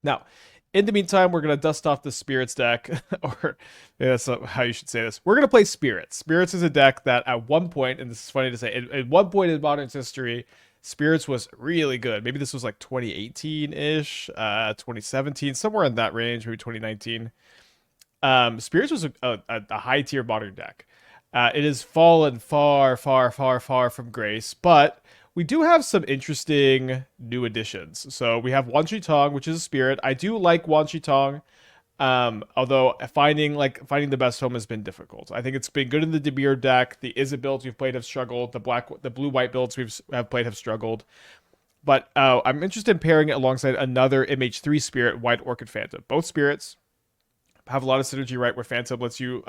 Now, in the meantime, we're gonna dust off the Spirits deck, or yeah, that's not how you should say this. We're gonna play Spirits. Spirits is a deck that at one point, and this is funny to say, at one point in Modern's history, Spirits was really good. Maybe this was like 2018-ish, 2017, somewhere in that range, maybe 2019. Spirits was a high tier Modern deck. It has fallen far, far, far, far from grace, but we do have some interesting new additions. So we have Wan Shi Tong, which is a spirit. I do like Wan Shi Tong. Although finding the best home has been difficult. I think it's been good in the Debir deck. The Izzet builds we've played have struggled. The blue white builds have played have struggled. But I'm interested in pairing it alongside another MH3 spirit, White Orchid Phantom. Both spirits have a lot of synergy, right? Where Phantom lets you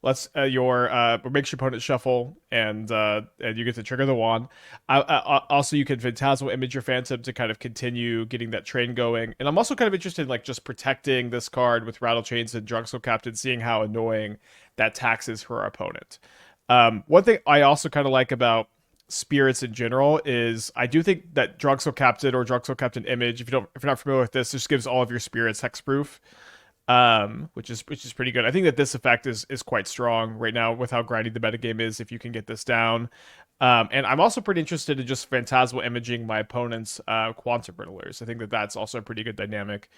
makes your opponent shuffle, and you get to trigger the wand. Also, you can Phantasmal Image your Phantom to kind of continue getting that train going. And I'm also kind of interested in like just protecting this card with Rattlechains and Drogskol Captain, seeing how annoying that taxes for our opponent. One thing I also kind of like about spirits in general is I do think that Drogskol Captain or Drogskol Captain Image, if you're not familiar with this, just gives all of your spirits hexproof, which is pretty good. I think that this effect is quite strong right now with how grindy the metagame is. If you can get this down, and I'm also pretty interested in just phantasmal imaging my opponent's quantum brittlers. I think that that's also a pretty good dynamic.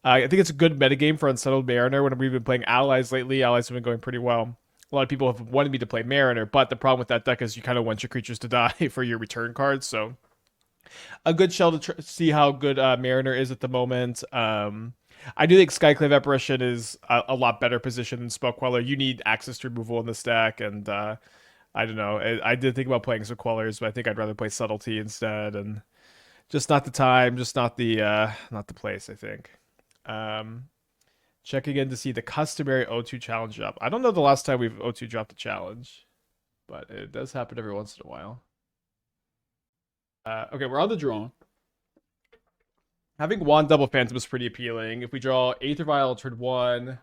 I think it's a good metagame for Unsettled Mariner. When we've been playing allies lately, allies have been going pretty well. A lot of people have wanted me to play Mariner, but the problem with that deck is you kind of want your creatures to die for your return cards. So a good shell to see how good Mariner is at the moment. I do think Skyclave Apparition is a lot better position than Spell Queller. You need access to removal in this deck, and I don't know. I did think about playing some Quellers, but I think I'd rather play Subtlety instead, and just not the time, just not the place. I think. Um, Checking in to see the customary O2 challenge drop. I don't know the last time we've O2 dropped a challenge, but it does happen every once in a while. Okay, we're on the draw. Having one double phantom is pretty appealing. If we draw Aether Vial turn one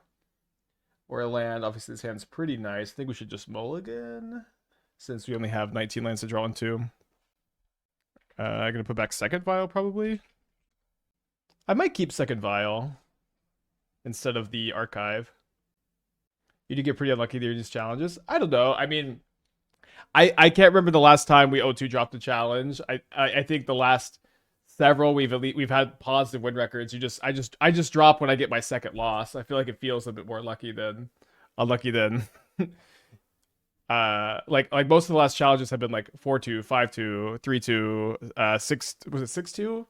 or a land, obviously this hand's pretty nice. I think we should just mulligan since we only have 19 lands to draw into. I'm gonna put back second vial probably. I might keep second vial instead of the archive. You do get pretty unlucky during these challenges. I don't know. I mean, I can't remember the last time we O2 dropped a challenge. I think the last several we've had positive win records. I just drop when I get my second loss. I feel like it feels a bit more lucky than unlucky than like most of the last challenges have been like 4-2, 5-2, 3-2, 6 was it 6-2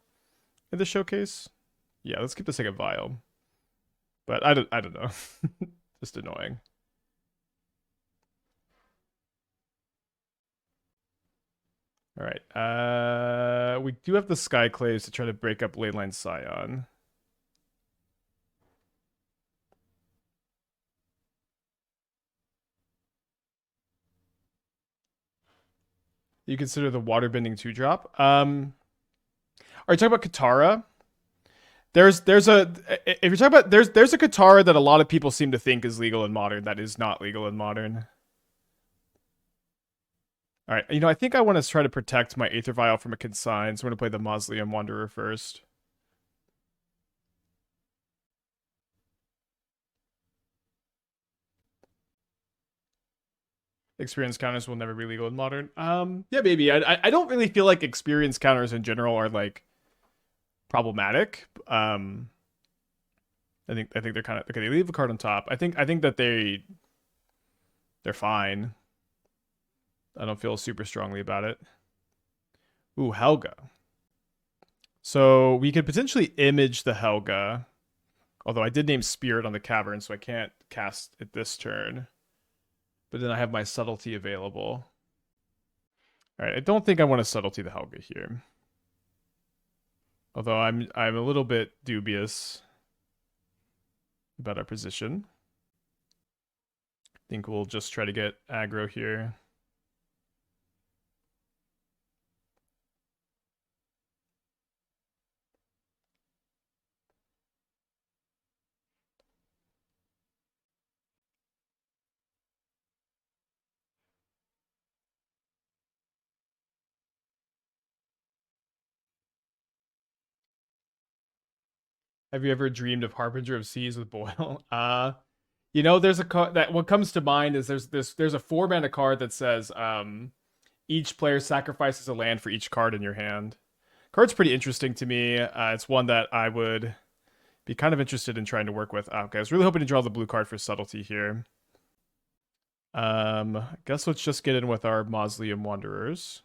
in the showcase? Yeah, let's keep the second vial. But I don't know. Just annoying. All right. We do have the Skyclaves to try to break up Leyline Scion. You consider the waterbending 2-drop. Are you talking about Katara? There's a if you're talking about there's a Katara that a lot of people seem to think is legal in modern that is not legal in modern. All right, I think I want to try to protect my Aether Vial from a Consign, so I'm going to play the Mausoleum Wanderer first. Experience counters will never be legal in modern. Yeah, maybe. I don't really feel like experience counters in general are like problematic. I think they're kind of okay. They leave a card on top. I think that they're fine. I don't feel super strongly about it. Ooh, Helga. So we could potentially image the Helga. Although I did name Spirit on the Cavern, so I can't cast it this turn. But then I have my Subtlety available. Alright, I don't think I want to Subtlety the Helga here. Although I'm a little bit dubious about our position. I think we'll just try to get aggro here. Have you ever dreamed of Harbinger of Seas with Boyle? You know, there's a card that what comes to mind is there's a 4-mana card that says each player sacrifices a land for each card in your hand. Card's pretty interesting to me. It's one that I would be kind of interested in trying to work with. Okay, I was really hoping to draw the blue card for Subtlety here. I guess let's just get in with our Mausoleum Wanderers.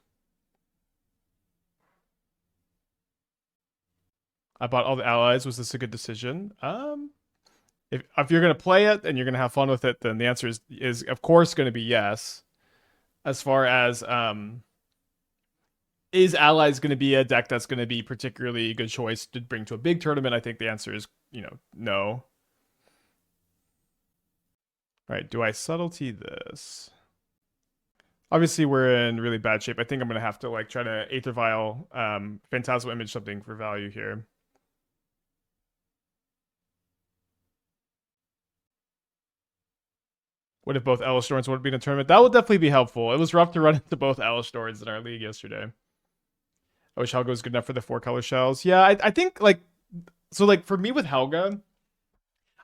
I bought all the allies. Was this a good decision? If you're gonna play it and you're gonna have fun with it, then the answer is of course going to be yes. As far as is allies going to be a deck that's going to be particularly a good choice to bring to a big tournament? I think the answer is no. All right, do I subtlety this? Obviously, we're in really bad shape. I think I'm gonna have to like try to Aether Vial, Phantasmal Image something for value here. What if both Elish Thorns would be in a tournament? That would definitely be helpful. It was rough to run into both Elish Thorns in our league yesterday. I wish Helga was good enough for the 4-color shells. Yeah, I think like so like for me with Helga,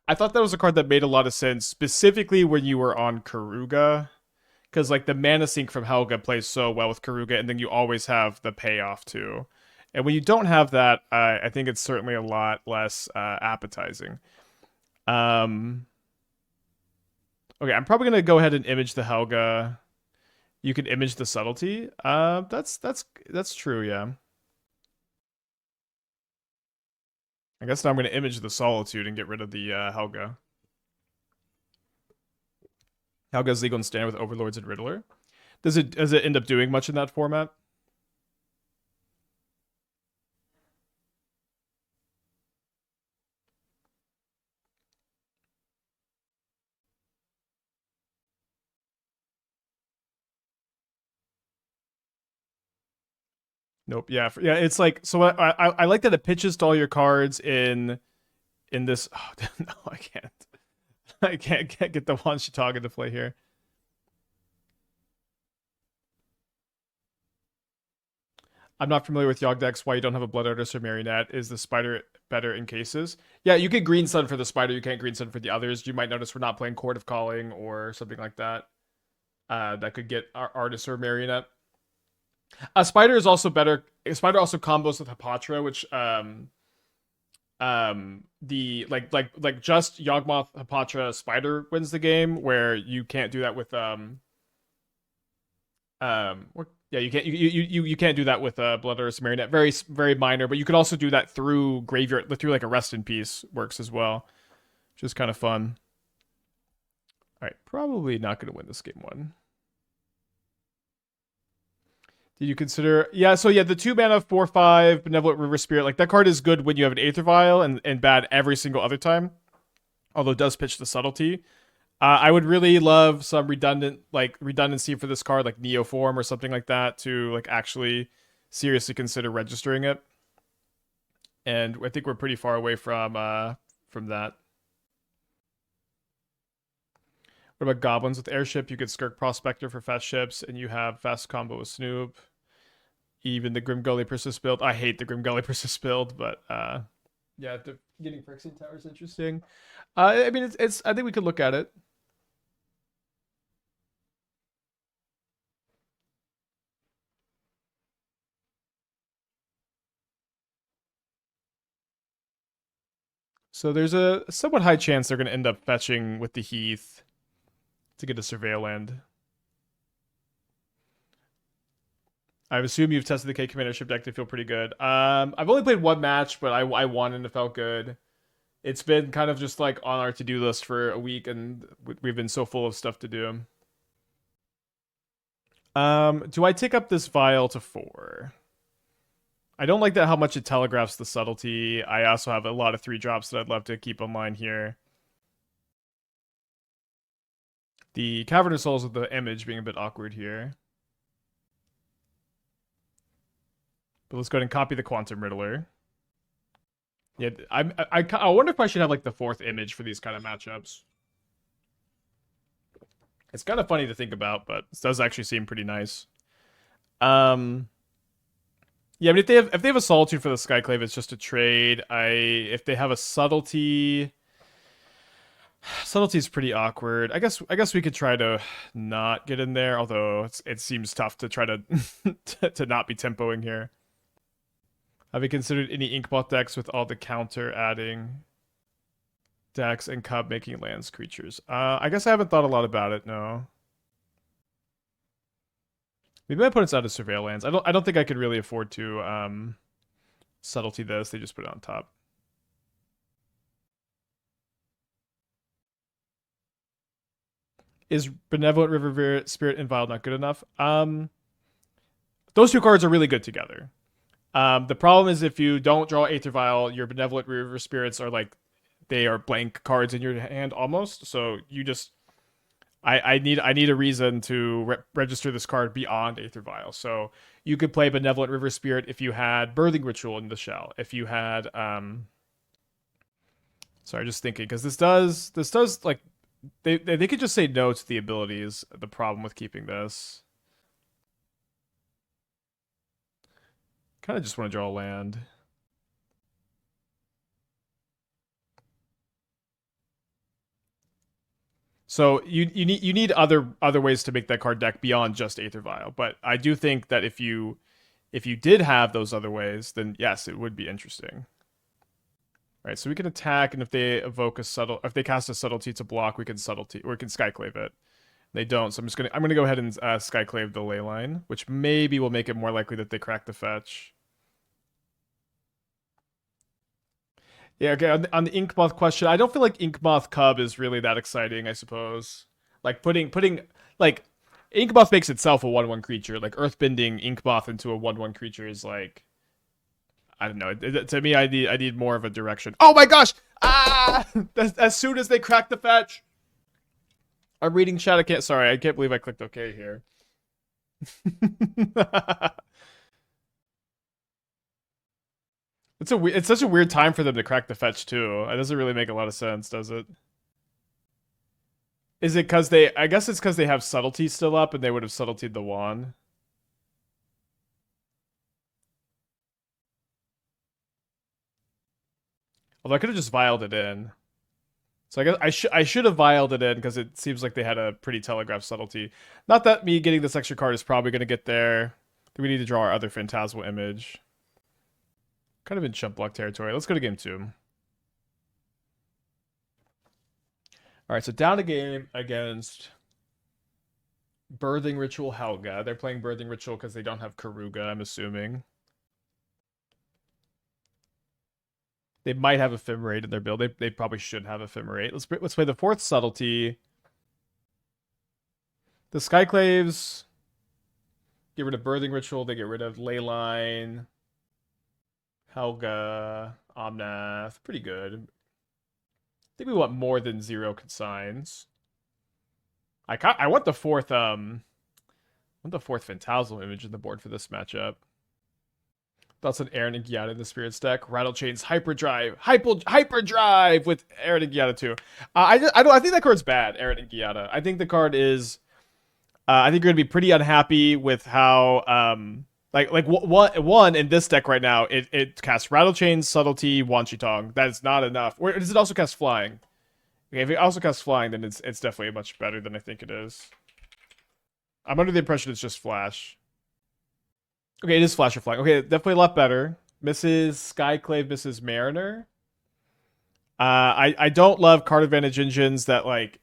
I thought that was a card that made a lot of sense, specifically when you were on Karuga. Because like the mana sink from Helga plays so well with Karuga, and then you always have the payoff too. And when you don't have that, I think it's certainly a lot less appetizing. Okay, I'm probably gonna go ahead and image the Helga. You can image the subtlety. That's true, yeah. I guess now I'm gonna image the Solitude and get rid of the Helga. Helga's legal and standard with Overlords and Riddler. Does it end up doing much in that format? Nope. Yeah. Yeah. It's like so. I like that it pitches to all your cards in this. Oh, no, I can't. I can't get the Wan Shi Tong into play here. I'm not familiar with Yogg decks. Why you don't have a Blood Artist or Marionette? Is the Spider better in cases? Yeah, you can Green Sun for the Spider. You can't Green Sun for the others. You might notice we're not playing Court of Calling or something like that. That could get our Artist or Marionette. Spider is also better. Spider also combos with Hapatra, which the like just Yawgmoth Hapatra Spider wins the game, where you can't do that with yeah, you can't do that with Blood Earth Marionette. Very minor, but you can also do that through Graveyard, through like a Rest in Peace works as well, which is kind of fun. All right, probably not going to win this game one. Did you consider? Yeah, so yeah, the 2-mana 4/5 Benevolent River Spirit, like that card is good when you have an Aether Vial and bad every single other time. Although it does pitch the subtlety. I would really love some redundancy for this card, like Neoform or something like that, to like actually seriously consider registering it. And I think we're pretty far away from that. What about Goblins with Airship? You could Skirk Prospector for fast ships, and you have fast combo with Snoop. Even the Grimgully Persist build. I hate the Grimgully Persist build, but yeah, getting Phyrexian Tower is interesting. I mean, it's. I think we could look at it. So there's a somewhat high chance they're going to end up fetching with the Heath to get a Surveil land. I assume you've tested the K Commander ship deck to feel pretty good. I've only played one match, but I won and it felt good. It's been kind of just like on our to-do list for a week, and we've been so full of stuff to do. Do I take up this vial to 4? I don't like that how much it telegraphs the subtlety. I also have a lot of 3-drops that I'd love to keep online here. The Cavern of Souls with the image being a bit awkward here. But let's go ahead and copy the Quantum Riddler. Yeah, I wonder if I should have like the 4th image for these kind of matchups. It's kind of funny to think about, but it does actually seem pretty nice. Yeah, I mean if they have a Solitude for the Skyclave, it's just a trade. If they have a Subtlety, Subtlety is pretty awkward. I guess we could try to not get in there, although it seems tough to try to to not be tempoing here. Have you considered any Inkmoth decks with all the counter adding decks and Cub making lands creatures? I guess I haven't thought a lot about it. No. Maybe my opponent's out of Surveil lands. I don't think I could really afford to Subtlety this. They just put it on top. Is Benevolent River Spirit and Vial not good enough? Those two cards are really good together. The problem is if you don't draw Aether Vial, your Benevolent River Spirits are like they are blank cards in your hand almost. So you just I need a reason to register this card beyond Aether Vial. So you could play Benevolent River Spirit if you had Birthing Ritual in the shell. If you had sorry, just thinking because this does like they could just say no to the abilities. The problem with keeping this. Kind of just want to draw a land. So you need other ways to make that card deck beyond just Aether Vial. But I do think that if you did have those other ways, then yes, it would be interesting. All right, so we can attack, and if they evoke a if they cast a Subtlety to block, we can Subtlety, or we can Skyclave it. They don't, so I'm gonna go ahead and Skyclave the Leyline, which maybe will make it more likely that they crack the fetch. Yeah, okay. On the Inkmoth question, I don't feel like Inkmoth Cub is really that exciting. I suppose, like putting like Inkmoth makes itself a 1/1 creature. Like Earthbending Inkmoth into a 1/1 creature is like I don't know. To me, I need more of a direction. Oh my gosh! Ah! As soon as they crack the fetch, I'm reading chat. I can't believe I clicked OK here. It's such a weird time for them to crack the fetch too. It doesn't really make a lot of sense, does it? Is it because they? I guess it's because they have Subtlety still up, and they would have Subtletied the Wand. Although I could have just vialed it in. So I guess I should have vialed it in because it seems like they had a pretty telegraphed Subtlety. Not that me getting this extra card is probably going to get there. Do we need to draw our other Phantasmal Image? Kind of in chump block territory. Let's go to game 2. All right, so down a game against Birthing Ritual Helga. They're playing Birthing Ritual because they don't have Karuga, I'm assuming. They might have Ephemerate in their build. They probably should have Ephemerate. Let's play the 4th Subtlety. The Skyclaves get rid of Birthing Ritual. They get rid of Leyline, Helga, Omnath. Pretty good. I think we want more than 0 consigns. I want the 4th Phantasmal Image in the board for this matchup. That's an Arid and Giada in the Spirits deck. Rattlechains Hyperdrive with Arid and Giada too. I think that card's bad. Arid and Giada. I think the card is. I think you're gonna be pretty unhappy with how one in this deck right now. It casts Rattlechains, Subtlety, Wan Shi Tong. That is not enough. Or does it also cast Flying? Okay, if it also casts Flying, then it's definitely much better than I think it is. I'm under the impression it's just Flash. Okay, it is Flash or Flying. Okay, definitely a lot better. Mrs. Skyclave, Mrs. Mariner. I don't love card advantage engines that like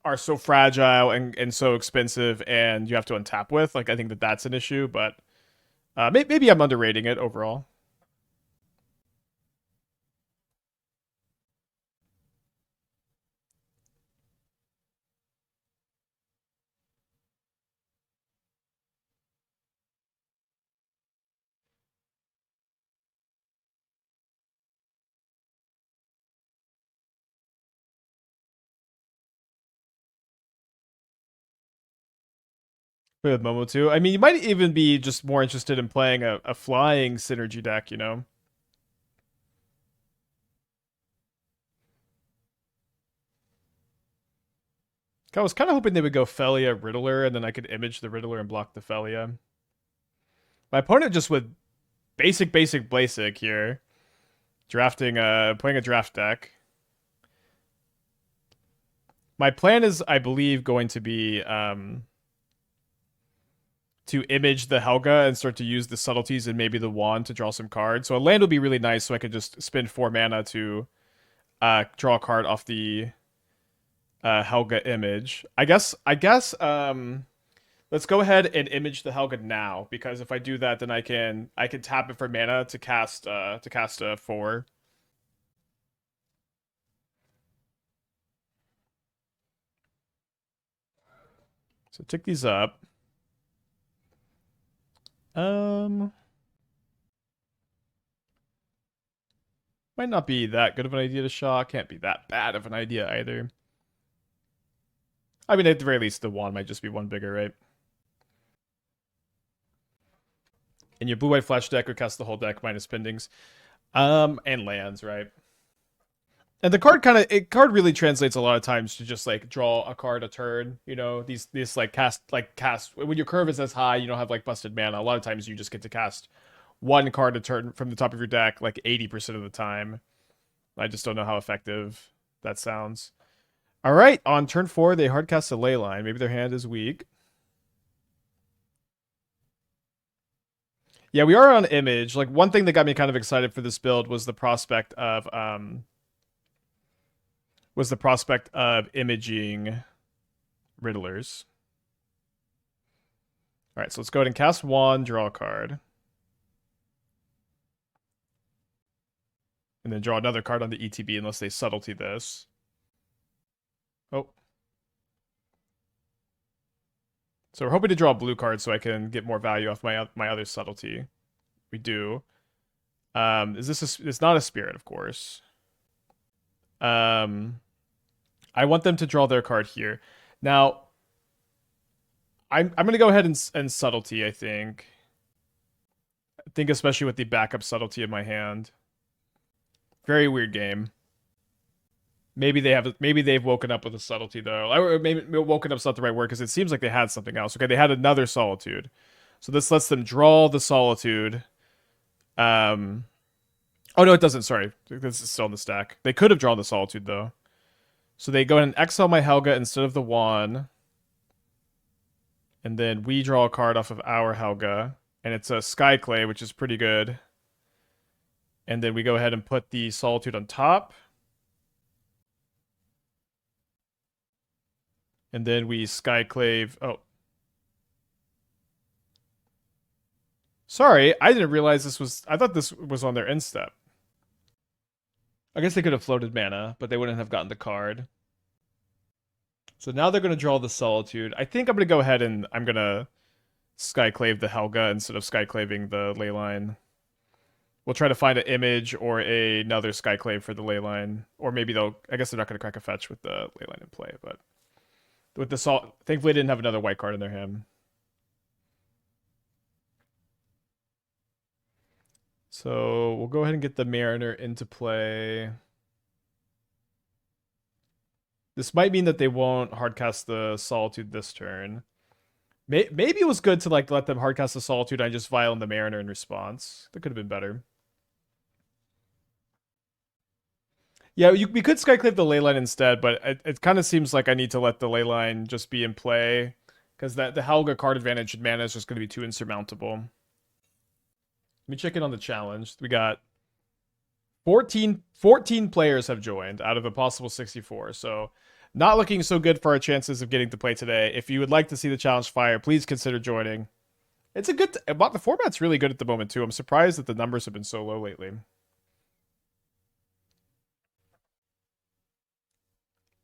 are so fragile and so expensive and you have to untap with. Like I think that's an issue, but maybe I'm underrating it overall. With Momo too. I mean, you might even be just more interested in playing a flying synergy deck, you know? I was kind of hoping they would go Felia Riddler, and then I could image the Riddler and block the Felia. My opponent just would basic here. Drafting, playing a draft deck. My plan is, I believe, going to be to image the Helga and start to use the subtleties and maybe the wand to draw some cards. So a land would be really nice, so I could just spend 4 mana to draw a card off the Helga image. I guess. Let's go ahead and image the Helga now, because if I do that, then I can tap it for mana to cast a 4. So tick these up. Might not be that good of an idea to Shaw. Can't be that bad of an idea either. I mean, at the very least, the wand might just be 1 bigger, right? And your blue-white flash deck would cast the whole deck minus pendings. And lands, right? And the card really translates a lot of times to just like draw a card a turn. You know, these like cast when your curve is as high, you don't have like busted mana. A lot of times you just get to cast 1 card a turn from the top of your deck like 80% of the time. I just don't know how effective that sounds. All right, on turn 4, they hardcast a Leyline. Maybe their hand is weak. Yeah, we are on image. Like, one thing that got me kind of excited for this build was the prospect of imaging Riddlers. All right, so let's go ahead and cast 1, draw a card. And then draw another card on the ETB unless they subtlety this. Oh. So we're hoping to draw a blue card so I can get more value off my other subtlety. We do. Is this it's not a spirit, of course. I want them to draw their card here. Now, I'm going to go ahead and subtlety, I think. I think especially with the backup subtlety in my hand. Very weird game. Maybe they've woken up with a subtlety though. Or maybe woken up's not the right word because it seems like they had something else. Okay, they had another solitude. So this lets them draw the solitude. Oh no, it doesn't. Sorry, this is still in the stack. They could have drawn the solitude though. So they go ahead and exile my Helga instead of the wand. And then we draw a card off of our Helga. And it's a Skyclave, which is pretty good. And then we go ahead and put the solitude on top. And then we Skyclave. Oh. Sorry, I didn't realize this was... I thought this was on their end step. I guess they could have floated mana, but they wouldn't have gotten the card. So now they're going to draw the Solitude. I think I'm going to go ahead and I'm going to Skyclave the Helga instead of Skyclaving the Leyline. We'll try to find an image or another Skyclave for the Leyline. Or maybe they'll... I guess they're not going to crack a fetch with the Leyline in play, but... With the salt... Thankfully, they didn't have another white card in their hand. So we'll go ahead and get the Mariner into play. This might mean that they won't hardcast the Solitude this turn. Maybe it was good to like let them hardcast the Solitude and I just vial in the Mariner in response. That could have been better. Yeah, we could Skyclave the Leyline instead, but it kind of seems like I need to let the Leyline just be in play. Because the Helga card advantage in mana is just going to be too insurmountable. Let me check in on the challenge. We got 14 players have joined out of a possible 64. So not looking so good for our chances of getting to play today. If you would like to see the challenge fire, please consider joining. It's a good... the format's really good at the moment, too. I'm surprised that the numbers have been so low lately.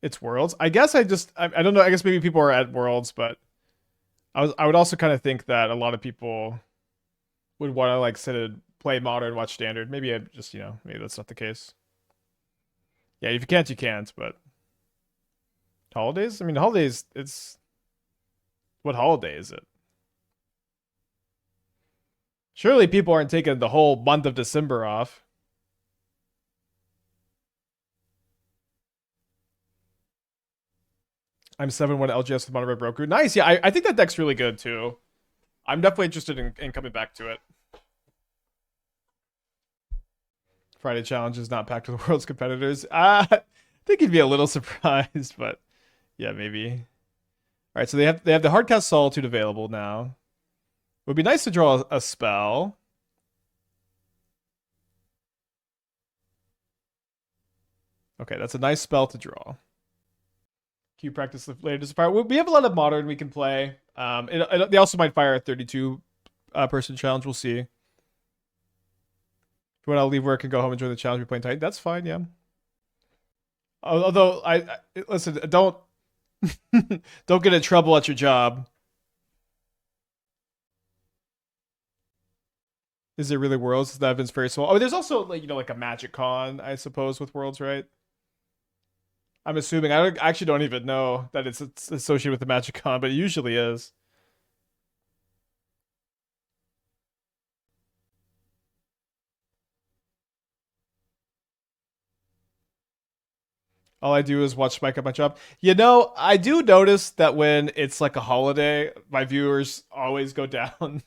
It's Worlds. I guess I don't know. I guess maybe people are at Worlds, but I would also kind of think that a lot of people would want to like sit and play Modern, watch Standard. Maybe I just, maybe that's not the case. Yeah, if you can't, you can't, but holidays? I mean, holidays, it's... What holiday is it? Surely people aren't taking the whole month of December off. I'm 7-1 LGS with Mono Red Broker. Nice, yeah, I think that deck's really good, too. I'm definitely interested in coming back to it. Friday challenge is not packed with World's competitors. I think you'd be a little surprised, but yeah, maybe. All right, so they have the Hardcast Solitude available now. It would be nice to draw a spell. Okay, that's a nice spell to draw. Q practice later to fire. We have a lot of modern we can play. They also might fire a 32 person challenge. We'll see. If you want to leave work and go home and join the challenge, we're playing Titan. That's fine, yeah. Although I listen, don't don't get in trouble at your job. Is it really Worlds? That event's very small. Oh, there's also like like a Magic Con, I suppose, with Worlds, right? I'm assuming. I actually don't even know that it's associated with the Magic Con, but it usually is. All I do is watch Spike at my job. I do notice that when it's like a holiday, my viewers always go down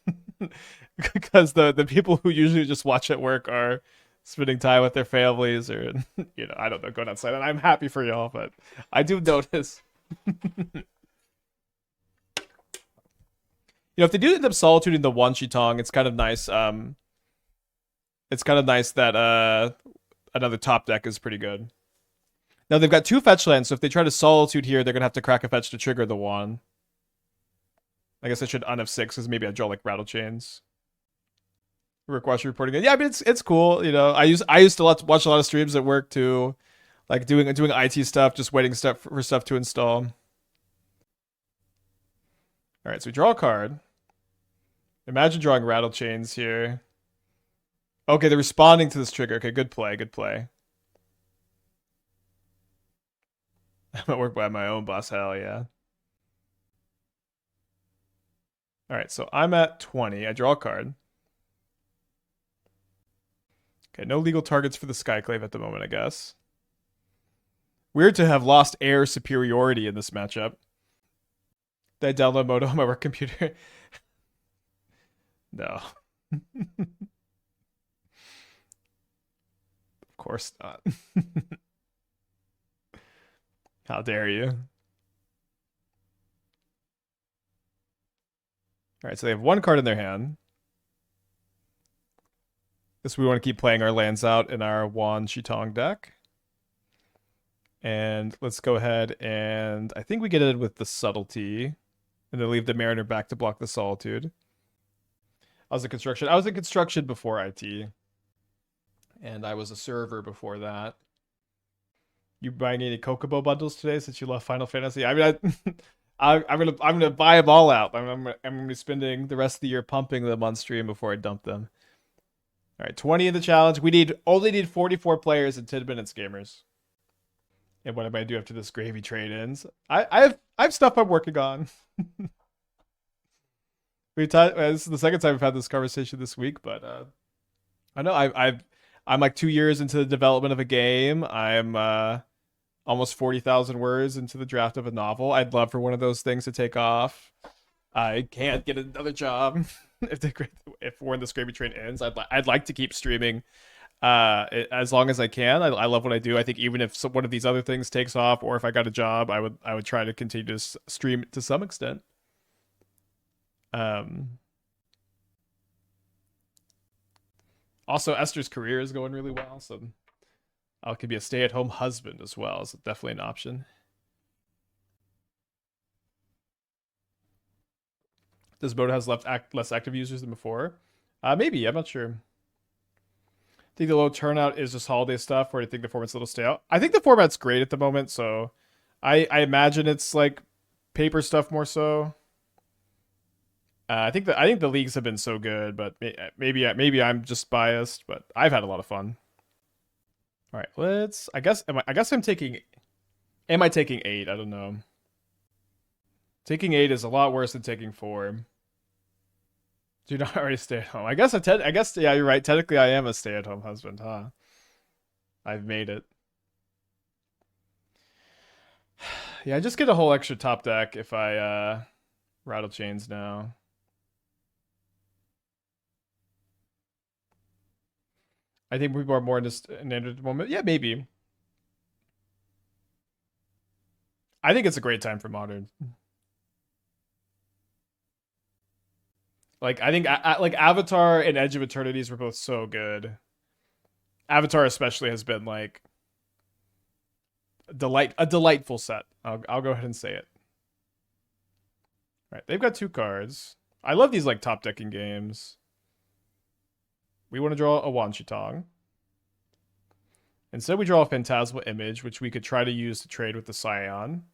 because the people who usually just watch at work are spending time with their families or I don't know, going outside. And I'm happy for y'all, but I do notice. If they do end up solituding the Wan Shi Tong, it's kind of nice. It's kind of nice that another top deck is pretty good. Now they've got 2 fetch lands, so if they try to solitude here, they're gonna have to crack a fetch to trigger the Wan. I guess I should un-F6 because maybe I draw like Rattlechains. Rick Watch reporting it. Yeah, I mean it's cool. I used to watch a lot of streams at work too, like doing IT stuff, just waiting for stuff to install. All right, so we draw a card. Imagine drawing Rattlechains here. Okay, they're responding to this trigger. Okay, good play, good play. I'm at work by my own boss. Hell yeah. All right, so I'm at 20. I draw a card. Okay, no legal targets for the Skyclave at the moment, I guess. Weird to have lost air superiority in this matchup. Did I download Moto on my work computer? No. Of course not. How dare you? All right, so they have 1 card in their hand. This we want to keep playing our lands out in our Wan Shi Tong deck. And let's go ahead and I think we get it with the Subtlety. And then leave the Mariner back to block the Solitude. I was in construction before IT. And I was a server before that. You buying any Kokobo bundles today since you love Final Fantasy? I mean, I'm gonna buy them all out. I'm gonna be spending the rest of the year pumping them on stream before I dump them. All right, 20 in the challenge. We only need 44 players in 10 minutes, gamers. And what am I do after this gravy trade ends? I have stuff I'm working on. This is the second time we've had this conversation this week, but I know I'm like 2 years into the development of a game. I'm almost 40,000 words into the draft of a novel. I'd love for one of those things to take off. I can't get another job if when this gravy train ends. I'd like to keep streaming as long as I can. I love what I do. I think even if one of these other things takes off, or if I got a job, I would try to continue to stream to some extent. Also, Esther's career is going really well, so I could be a stay-at-home husband as well. So definitely an option. Does Moto has less active users than before? Maybe. I'm not sure. I think the low turnout is just holiday stuff, or do you think the format's a little stale? I think the format's great at the moment, so I imagine it's like paper stuff more so. I think the leagues have been so good, but maybe I'm just biased, but I've had a lot of fun. All right, let's. I guess I'm taking. Am I taking 8? I don't know. Taking 8 is a lot worse than taking 4. Do not already stay at home. I guess yeah, you're right. Technically, I am a stay-at-home husband, huh? I've made it. Yeah, I just get a whole extra top deck if I Rattlechains now. I think people are more enamored at the moment. Yeah, maybe. I think it's a great time for modern. Like I think like Avatar and Edge of Eternities were both so good. Avatar especially has been like a delightful set. I'll go ahead and say it. All right, they've got 2 cards. I love these like top decking games. We want to draw a Wan Shi Tong. Instead, we draw a Phantasmal Image, which we could try to use to trade with the Scion.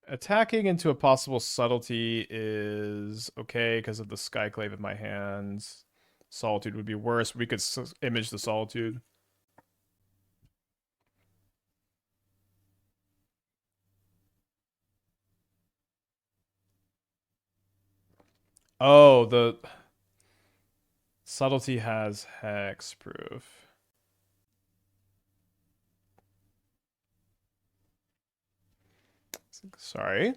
Attacking into a possible Subtlety is okay because of the Skyclave in my hands. Solitude would be worse. We could image the Solitude. Oh, the Subtlety has hexproof. Sorry.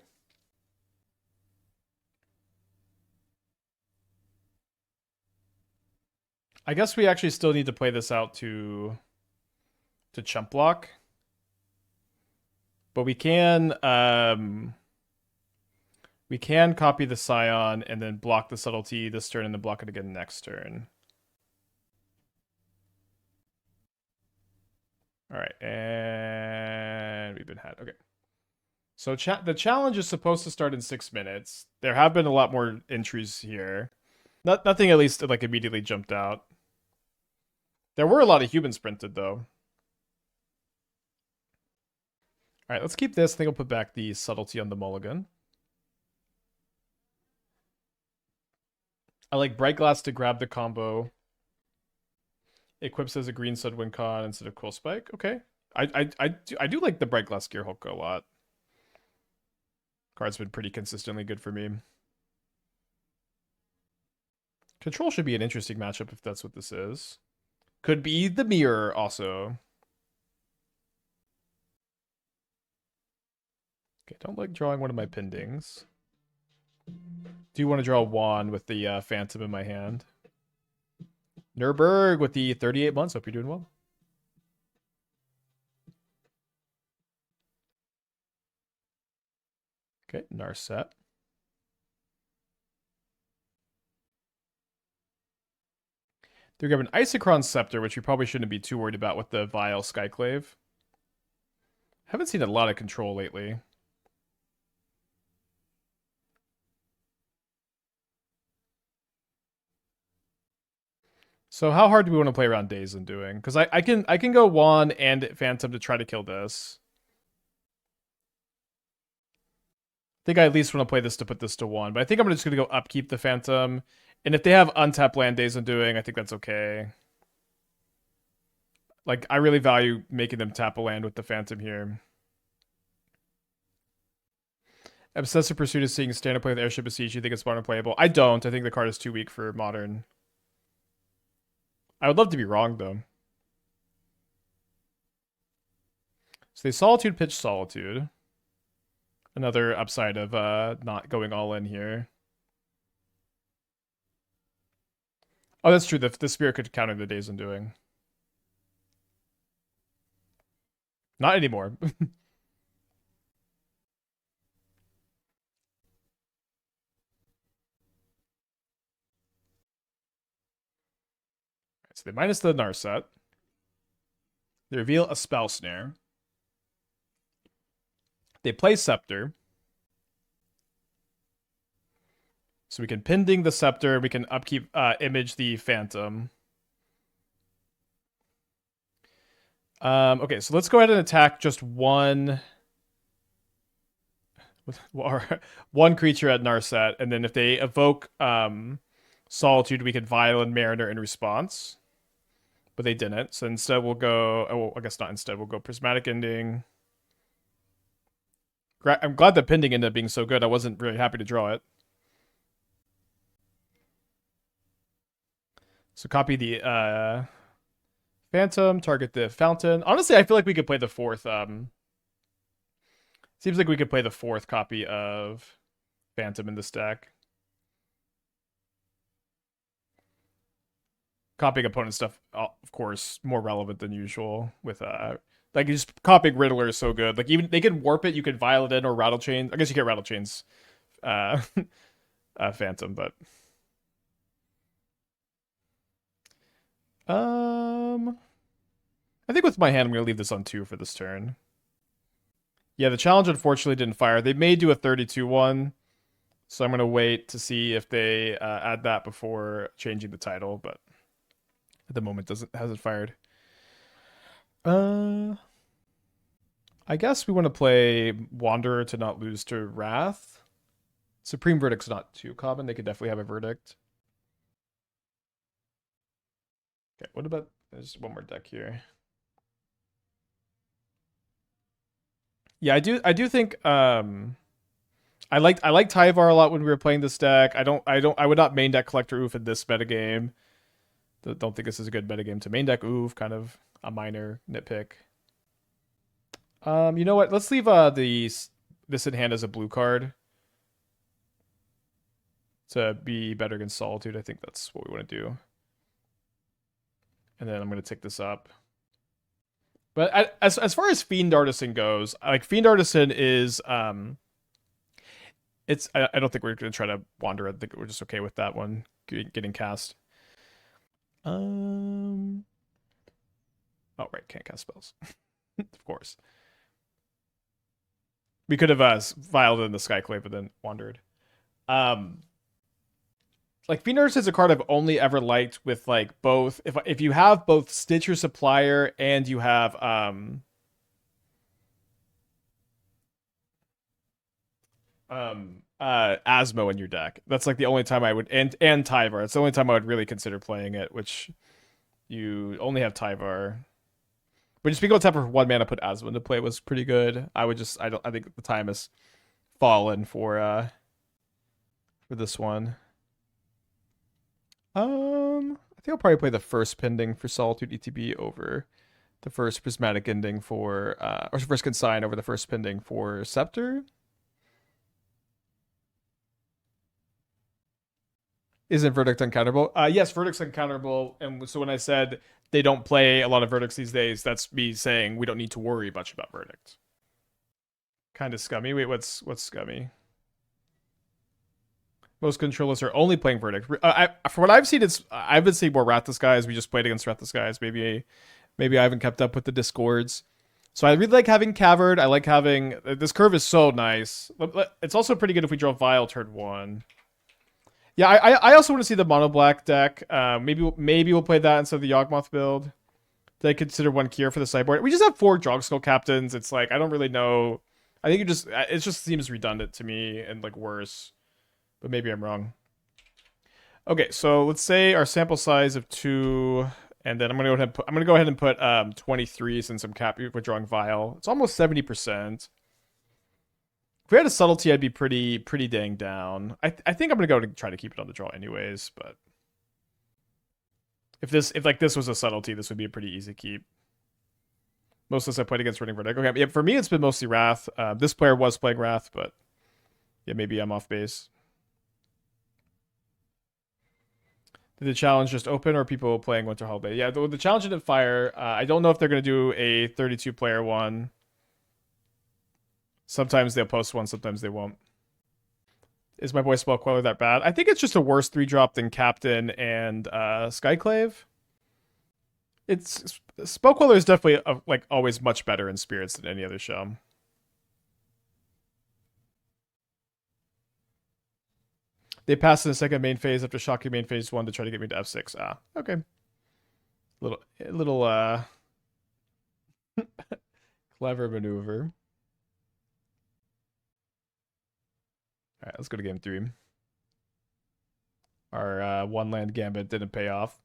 I guess we actually still need to play this out to chump block. But we can copy the Scion and then block the Subtlety this turn and then block it again next turn. All right, and we've been had. Okay. So the challenge is supposed to start in 6 minutes. There have been a lot more entries here. Nothing at least like immediately jumped out. There were a lot of humans printed though. All right, let's keep this. I think I'll put back the Subtlety on the mulligan. I like Bright Glass to grab the combo. Equips as a green Sud Win Con instead of Cool Spike. Okay. I do like the Bright Glass Gear Hulk a lot. Card's been pretty consistently good for me. Control should be an interesting matchup if that's what this is. Could be the mirror also. Okay, don't like drawing one of my pendings. Do you want to draw a wand with the Phantom in my hand? Nurburg with the 38 months. Hope you're doing well. Okay, Narset. They grab an Isochron Scepter, which you probably shouldn't be too worried about with the Vial Skyclave. Haven't seen a lot of control lately. So how hard do we want to play around Days and doing? Because I can go Wan and Phantom to try to kill this. I think I at least want to play this to put this to 1, but I think I'm just going to go upkeep the Phantom. And if they have untapped land Days and doing, I think that's okay. Like, I really value making them tap a land with the Phantom here. Obsessive Pursuit is seeing standard play with Airship Besiege. You think it's modern playable? I don't. I think the card is too weak for modern. I would love to be wrong, though. So they Solitude pitch Solitude. Another upside of not going all in here. Oh, that's true. The Spirit could counter the Days Undoing. Not anymore. So they minus the Narset. They reveal a Spell Snare. They play Scepter. So we can Pending the Scepter. We can upkeep, image the Phantom. Okay, so let's go ahead and attack just one creature at Narset, and then if they evoke Solitude, we can Violent Mariner in response. But they didn't, so instead we'll go... Oh, well, I guess not instead. We'll go Prismatic Ending. I'm glad the Pending ended up being so good. I wasn't really happy to draw it. So copy the Phantom, target the Fountain. Honestly, I feel like we could play the 4th. Seems like we could play the 4th copy of Phantom in this deck. copying opponent stuff, of course, more relevant than usual with like just copying Riddler is so good. Like even they can warp it, you can Violet in or Rattlechains. I guess you get Rattlechains uh Phantom, but I think with my hand I'm gonna leave this on 2 for this turn. Yeah, the challenge unfortunately didn't fire. They may do a 32 one, so I'm gonna wait to see if they add that before changing the title, but at the moment hasn't fired. I guess we want to play Wanderer to not lose to Wrath. Supreme Verdict's not too common. They could definitely have a Verdict. Okay, what about... There's one more deck here. Yeah, I do think I like Tyvar a lot when we were playing this deck. I would not main deck Collector Oof in this metagame. Don't think this is a good metagame to main deck Oof, kind of a minor nitpick. You know what? Let's leave this in hand as a blue card to be better against Solitude. I think that's what we want to do. And then I'm going to tick this up. But as far as Fiend Artisan goes, like Fiend Artisan is it's I don't think we're going to try to wander. I think we're just okay with that one getting cast. Oh right, can't cast spells. Of course. We could have filed in the Skyclave and then wandered. Like Fiend Artisan is a card I've only ever liked with like both. If you have both Stitcher Supplier and you have Asmo in your deck. That's like the only time I would and Tyvar. It's the only time I would really consider playing it, which you only have Tyvar. But just being able to tap for 1 mana, put Asmo into play was pretty good. I think the time has fallen for this one. I think I'll probably play the first Pending for Solitude ETB over the first Prismatic Ending for or first Consign over the first Pending for Scepter. Isn't Verdict uncounterable? Yes, Verdict's uncounterable. And so when I said they don't play a lot of Verdicts these days, that's me saying we don't need to worry much about Verdict. Kind of scummy. Wait, what's scummy? Most controllers are only playing Verdict. For what I've seen, I've been seeing more Wrath Disguise. We just played against Wrath Disguise. Maybe I haven't kept up with the Discords. So I really like having Cavern. I like having... This curve is so nice. It's also pretty good if we draw Vial turn 1. Yeah, I also want to see the mono black deck. Maybe we'll play that instead of the Yawgmoth build. Did I consider 1 Cure for the sideboard? We just have 4 Drogskol Captains. It's like I don't really know. I think it just seems redundant to me and like worse. But maybe I'm wrong. Okay, so let's say our sample size of 2, and then I'm gonna go ahead and put 23 since I'm withdrawing Vial. It's almost 70%. If we had a Subtlety, I'd be pretty dang down. I think I'm gonna go to try to keep it on the draw anyways, but if this was a Subtlety, this would be a pretty easy keep. Most of this I played against Running Verdict. Okay, yeah, for me it's been mostly Wrath. This player was playing Wrath, but yeah, maybe I'm off base. Did the challenge just open or people playing Winter Holiday? Yeah, the challenge didn't fire. I don't know if they're gonna do a 32 player one. Sometimes they'll post one, sometimes they won't. Is my boy Spellqueller that bad? I think it's just a worse 3-drop than Captain and Skyclave. Spellqueller is definitely like always much better in Spirits than any other show. They passed in the second main phase after shocking main phase 1 to try to get me to F6. Ah, okay. Little clever maneuver. All right, let's go to game 3. Our 1 land gambit didn't pay off.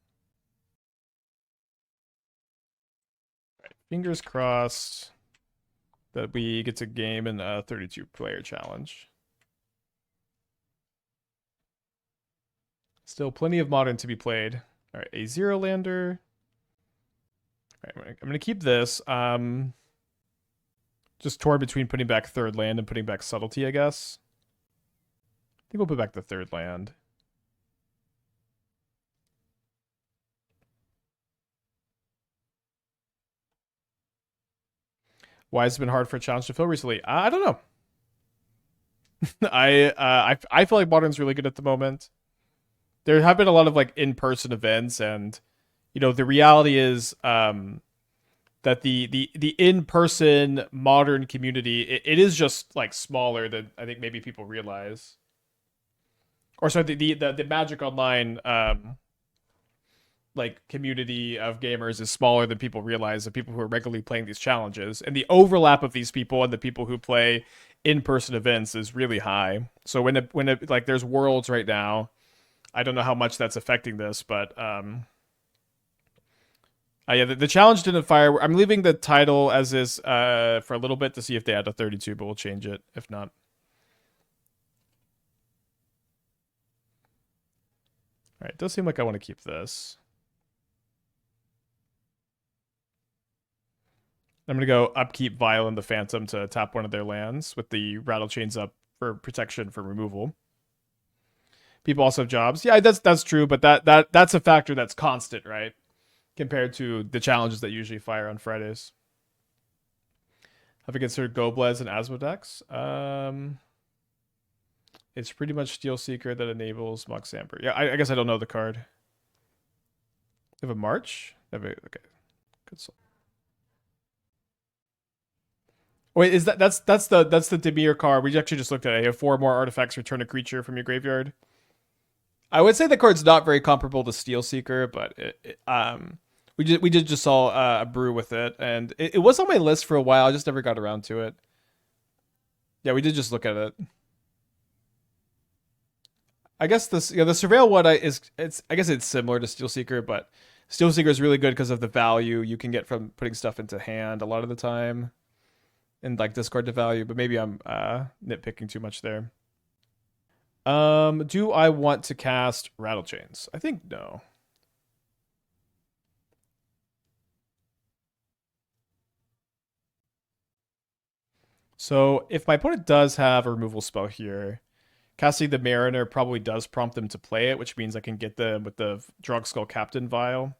All right, fingers crossed that we get to game in a 32 player challenge. Still plenty of Modern to be played. All right, a 0 lander. All right, I'm going to keep this. Just torn between putting back 3rd land and putting back Subtlety, I guess. I think we'll put back the 3rd land. Why has it been hard for a challenge to fill recently? I don't know. I feel like Modern's really good at the moment. There have been a lot of like in-person events, and the reality is that the in-person Modern community, it is just like smaller than I think maybe people realize. Or sorry, the Magic Online like community of gamers is smaller than people realize, the people who are regularly playing these challenges, and the overlap of these people and the people who play in-person events is really high. So when like there's worlds right now, I don't know how much that's affecting this, but yeah, the challenge didn't fire. I'm leaving the title as is for a little bit to see if they add a 32, but we'll change it if not. All right, it does seem like I want to keep this. I'm going to go upkeep Vial and the Phantom to tap one of their lands with the Rattlechains up for protection from removal. People also have jobs. Yeah, that's true, but that's a factor that's constant, right? Compared to the challenges that usually fire on Fridays. Have I considered Goblez and Asmodex? It's pretty much Steel Seeker that enables Mox Amber. Yeah, I guess I don't know the card. They have a March? Okay. Good. Wait, is that's the Dimir card? We actually just looked at it. You have 4 more artifacts, return a creature from your graveyard. I would say the card's not very comparable to Steel Seeker, but we did just saw a brew with it, and it was on my list for a while. I just never got around to it. Yeah, we did just look at it. I guess the Surveil one I guess it's similar to Steel Seeker, but Steel Seeker is really good because of the value you can get from putting stuff into hand a lot of the time, and like discard to value. But maybe I'm nitpicking too much there. Do I want to cast Rattlechains? I think no. So if my opponent does have a removal spell here, casting the Mariner probably does prompt them to play it, which means I can get them with the Drogskol Captain Vial,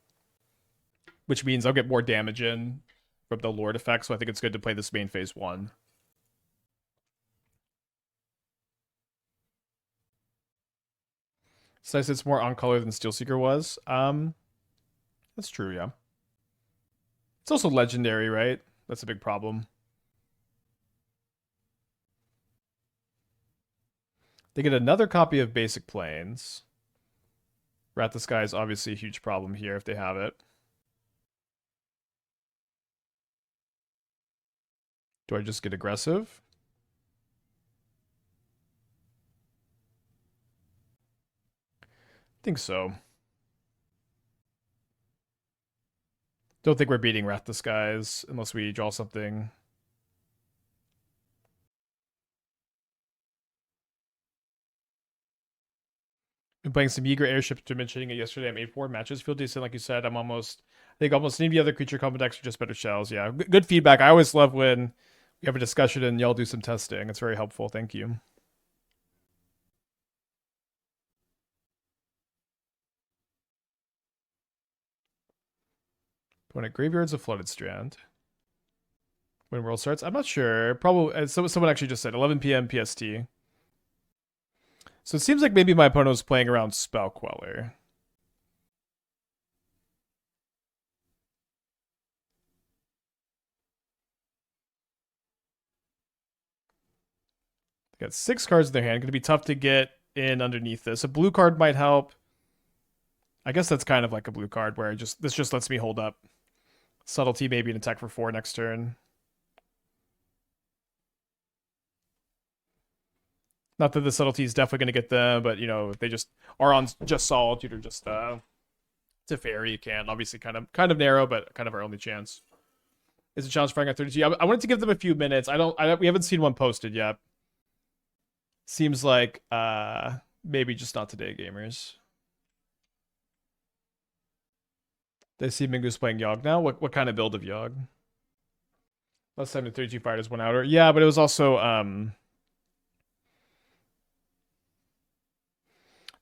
which means I'll get more damage in from the Lord effect, so I think it's good to play this main phase 1. So it's more on color than Steel Seeker was. That's true, yeah. It's also legendary, right? That's a big problem. They get another copy of Basic Planes. Rat the Sky is obviously a huge problem here if they have it. Do I just get aggressive? I think so. Don't think we're beating Wrath the Skies unless we draw something. Been playing some Yeager Airship to mentioning it yesterday. I'm 8-4. Matches feel decent, like you said. I think almost any of the other creature combo decks are just better shells. Yeah, good feedback. I always love when we have a discussion and y'all do some testing. It's very helpful. Thank you. When it graveyards a Flooded Strand. When World starts? I'm not sure. Probably, someone actually just said 11 p.m. PST. So it seems like maybe my opponent was playing around Spell Queller. They got 6 cards in their hand. Going to be tough to get in underneath this. A blue card might help. I guess that's kind of like a blue card where this just lets me hold up. Subtlety, maybe an attack for 4 next turn. Not that the Subtlety is definitely going to get them, but if they just are on just Solitude or just Teferi, you can. Obviously kind of narrow, but kind of our only chance. Is a challenge firing at 32. I wanted to give them a few minutes. We haven't seen one posted yet. Seems like maybe just not today, gamers. They see Mingu's playing Yogg now. What kind of build of Yogg? Last time the 32 fighters went outer. Yeah, but it was also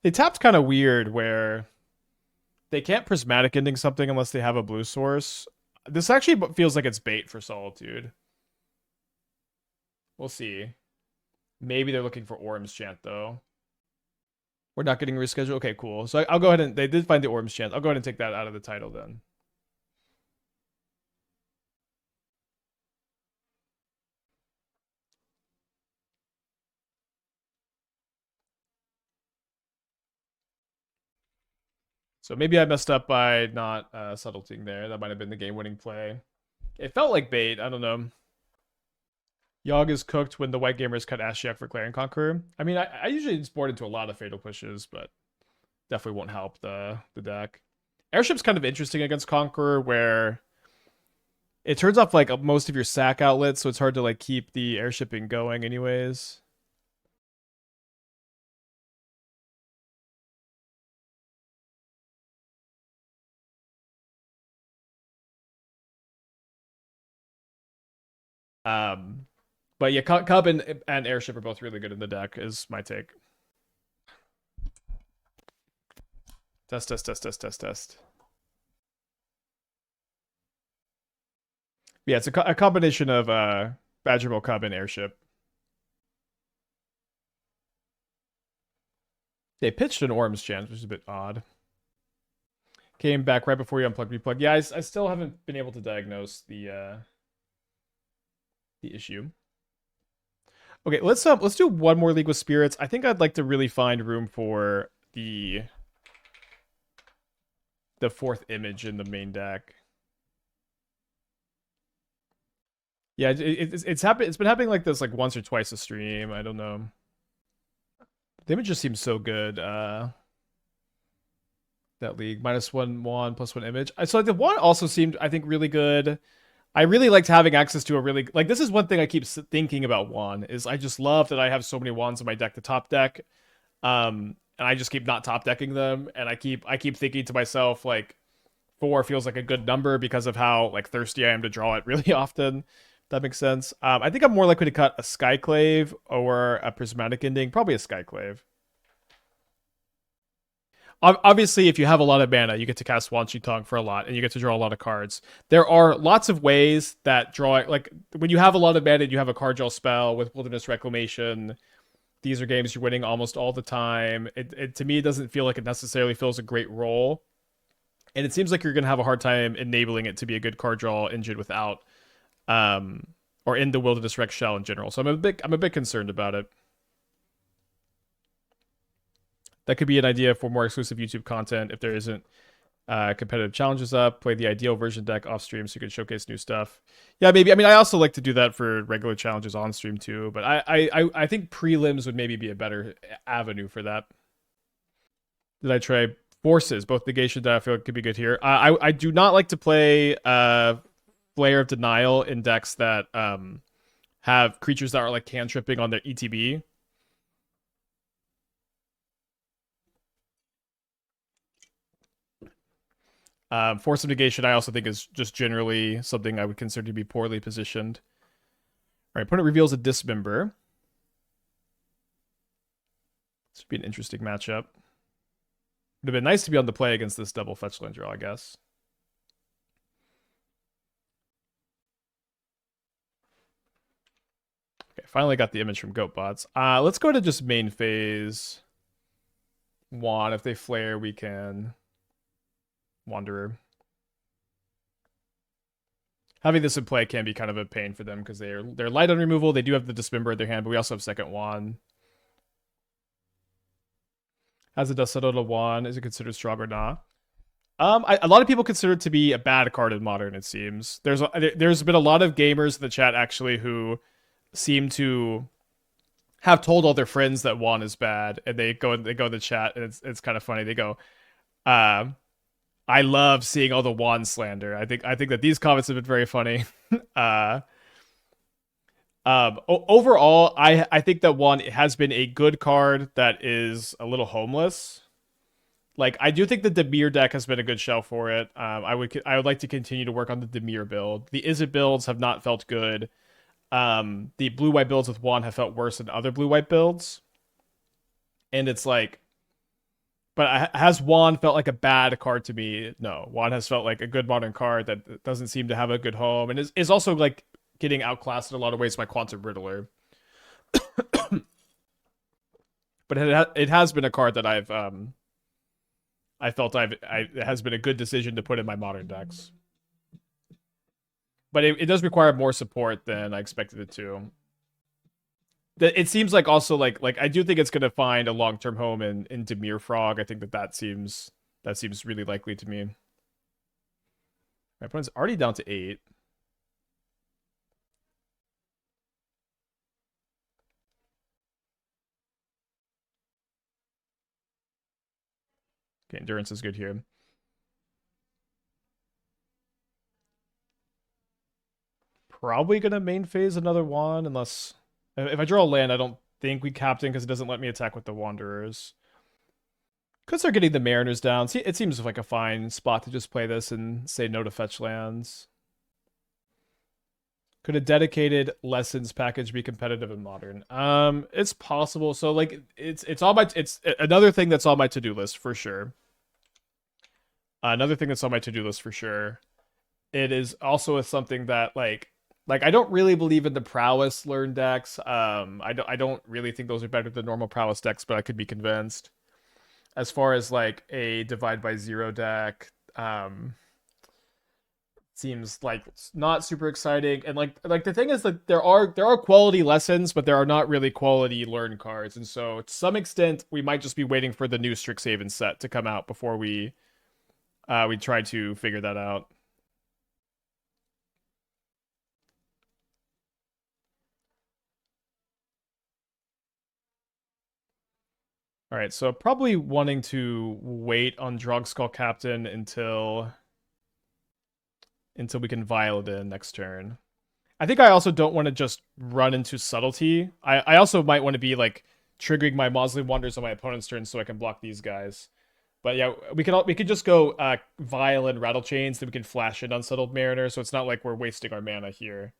they tapped kind of weird where they can't Prismatic Ending something unless they have a blue source. This actually feels like it's bait for Solitude. We'll see. Maybe they're looking for Orm's Chant, though. We're not getting rescheduled? Okay, cool. So I'll go ahead and... They did find the Orm's Chant. I'll go ahead and take that out of the title, then. So maybe I messed up by not subtletying there. That might have been the game-winning play. It felt like bait. I don't know. Yogg is cooked when the white gamers cut Ashiok for Clarion Conqueror. I mean, I usually board into a lot of fatal pushes, but definitely won't help the deck. Airship's kind of interesting against Conqueror, where it turns off like most of your sack outlets, so it's hard to like keep the airshipping going anyways. But yeah, Cub and Airship are both really good in the deck, is my take. Test, test, test, test, test, test. Yeah, it's a combination of Badgerbill, Cub, and Airship. They pitched an Orm's Chance, which is a bit odd. Came back right before you unplugged, replug. Yeah, I still haven't been able to diagnose the issue. Okay, let's do one more League with Spirits. I think I'd like to really find room for the fourth image in the main deck. Yeah, it's happened. It's been happening like this like once or twice a stream. I don't know. The image just seems so good. That league -1 Wan +1 image. So like the Wan also seemed, I think, really good. I really liked having access to a really like this is one thing I keep thinking about Wan is I just love that I have so many Wans in my deck to top deck, and I just keep not top decking them, and I keep thinking to myself like 4 feels like a good number because of how like thirsty I am to draw it really often. That makes sense. I think I'm more likely to cut a Skyclave or a Prismatic Ending, probably a Skyclave. Obviously, if you have a lot of mana, you get to cast Wan Shi Tong for a lot, and you get to draw a lot of cards. There are lots of ways that drawing, like when you have a lot of mana and you have a card draw spell with Wilderness Reclamation, these are games you're winning almost all the time. It to me, it doesn't feel like it necessarily fills a great role, and it seems like you're going to have a hard time enabling it to be a good card draw engine without, or in the Wilderness Rec shell in general. So I'm a bit concerned about it. That could be an idea for more exclusive YouTube content if there isn't competitive challenges up. Play the ideal version deck off stream so you can showcase new stuff. Yeah, maybe. I mean, I also like to do that for regular challenges on stream too. But I think prelims would maybe be a better avenue for that. Did I try Forces? Both negation that I feel like could be good here. I do not like to play Flare of Denial in decks that have creatures that are like cantripping on their ETB. Force of Negation, I also think, is just generally something I would consider to be poorly positioned. All right, opponent reveals a Dismember. This would be an interesting matchup. Would have been nice to be on the play against this double fetchland draw, I guess. Okay, finally got the image from Goatbots. Let's go to just main phase. Wan, if they flare, we can... Wanderer. Having this in play can be kind of a pain for them because they're light on removal. They do have the Dismember in their hand, but we also have second Wan. Has the Dust Settled to Wan? Is it considered strong or not? A lot of people consider it to be a bad card in Modern, it seems. There's been a lot of gamers in the chat, actually, who seem to have told all their friends that Wan is bad, and they go in the chat, and it's kind of funny. They go, I love seeing all the Wan slander. I think that these comments have been very funny. Overall, I think that Wan has been a good card that is a little homeless. Like, I do think the Dimir deck has been a good shell for it. I would like to continue to work on the Dimir build. The Izzet builds have not felt good. The blue-white builds with Wan have felt worse than other blue-white builds. And it's like, but has Wan felt like a bad card to me? No. Wan has felt like a good Modern card that doesn't seem to have a good home, and is also like getting outclassed in a lot of ways by Quantum Riddler. But it has been a card that I felt it has been a good decision to put in my modern decks. But it does require more support than I expected it to. It seems like also like I do think it's going to find a long term home in Demir Frog. I think that seems really likely to me. My opponent's already down to 8. Okay, endurance is good here. Probably gonna main phase another Wan unless if I draw a land, I don't think we captain because it doesn't let me attack with the Wanderers. Could start getting the Mariners down. See, it seems like a fine spot to just play this and say no to fetch lands. Could a dedicated lessons package be competitive in modern? It's possible. So like it's on my it's another thing that's on my to-do list for sure. Another thing that's on my to-do list for sure. It is also something that like I don't really believe in the prowess learn decks. I don't really think those are better than normal prowess decks, but I could be convinced. As far as like a divide by zero deck, seems like it's not super exciting. And like the thing is that there are quality lessons, but there are not really quality learn cards. And so to some extent, we might just be waiting for the new Strixhaven set to come out before we try to figure that out. All right, so probably wanting to wait on Drogskol Captain until we can vial it in next turn. I think I also don't want to just run into Subtlety. I also might want to be like triggering my Mausoleum Wanderers on my opponent's turn so I can block these guys. But yeah, we could just go Vial and Rattlechains, then we can flash in Unsettled Mariner, so it's not like we're wasting our mana here.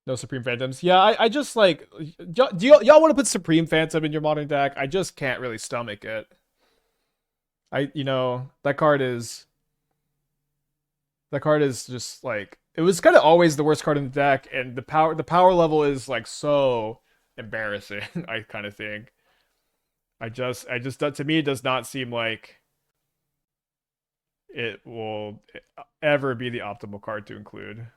No Supreme Phantoms. Yeah, I just like. Do y'all want to put Supreme Phantom in your modern deck? I just can't really stomach it. That card is just like it was kind of always the worst card in the deck, and the power level is like so embarrassing. I kind of think. I just that to me it does not seem like it will ever be the optimal card to include.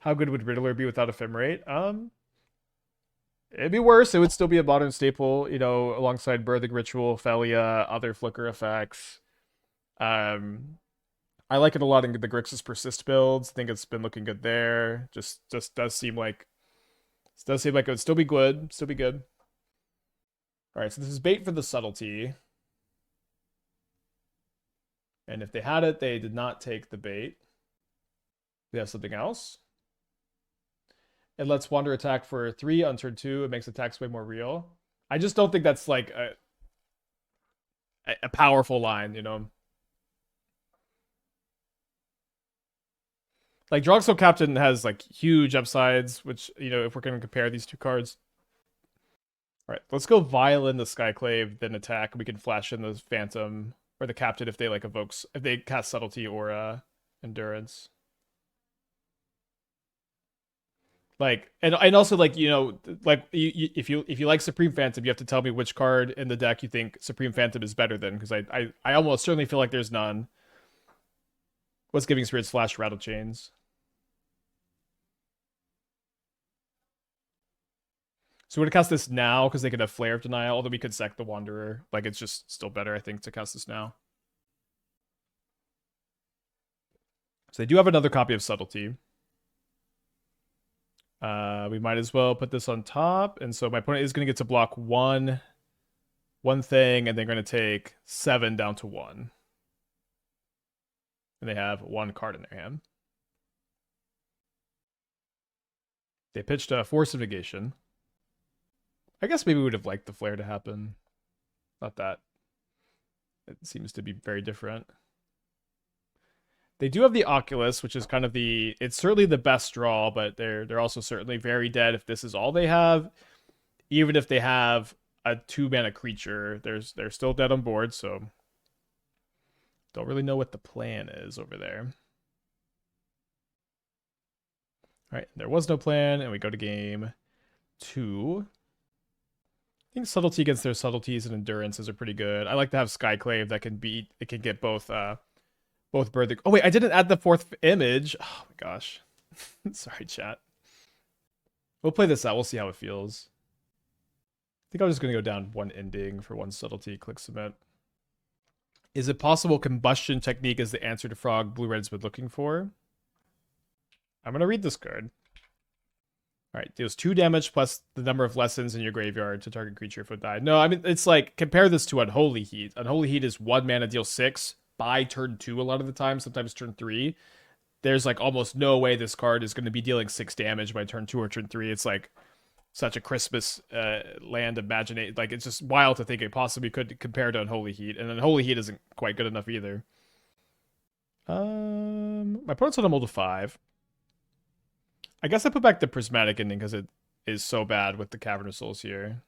How good would Riddler be without Ephemerate? It'd be worse. It would still be a modern staple, alongside Birthing Ritual, Felia, other Flicker effects. Um, I like it a lot in the Grixis Persist builds. I think it's been looking good there. Just does seem like it would still be good. Still be good. All right, so this is bait for the Subtlety. And if they had it, they did not take the bait. They have something else. It lets Wander attack for 3 on turn 2. It makes attacks way more real. I just don't think that's like a powerful line. Like Drogskol Captain has like huge upsides, which if we're gonna compare these two cards. All right, let's go Violin the Skyclave, then attack. We can flash in the Phantom or the Captain if they like if they cast Subtlety or Endurance. Like and also like like if you like Supreme Phantom, you have to tell me which card in the deck you think Supreme Phantom is better than, because I almost certainly feel like there's none. What's Giving Spirits flash Rattlechains? So we're gonna cast this now because they could have Flare of Denial, although we could sack the Wanderer. Like it's just still better, I think, to cast this now. So they do have another copy of Subtlety. We might as well put this on top, and so my opponent is gonna get to block one thing, and they're gonna take 7 down to 1. And they have 1 card in their hand. They pitched a Force of Negation. I guess maybe we would have liked the Flare to happen. Not that. It seems to be very different. They do have the Oculus, which is kind of it's certainly the best draw, but they're also certainly very dead if this is all they have. Even if they have a 2-mana creature, they're still dead on board, so don't really know what the plan is over there. All right, there was no plan, and we go to game 2. I think subtlety against their subtleties and endurances are pretty good. I like to have Skyclave that can beat. It can get both bird. Oh wait, I didn't add the 4th image. Oh my gosh. Sorry, chat. We'll play this out. We'll see how it feels. I think I'm just gonna go down 1 ending for 1 subtlety. Click submit. Is it possible combustion technique is the answer to frog blue red's been looking for? I'm gonna read this card. Alright, deals 2 damage plus the number of lessons in your graveyard to target creature if it died. No, I mean, it's like, compare this to Unholy Heat. Unholy Heat is 1 mana, deal 6 by turn 2 a lot of the time, sometimes turn 3. There's like almost no way this card is going to be dealing 6 damage by turn 2 or turn 3. It's like such a Christmas land imagination. Like, it's just wild to think it possibly could compare to Unholy Heat. And Unholy Heat isn't quite good enough either. My opponent's on a mold of 5. I guess I put back the Prismatic Ending because it is so bad with the Cavern of Souls here.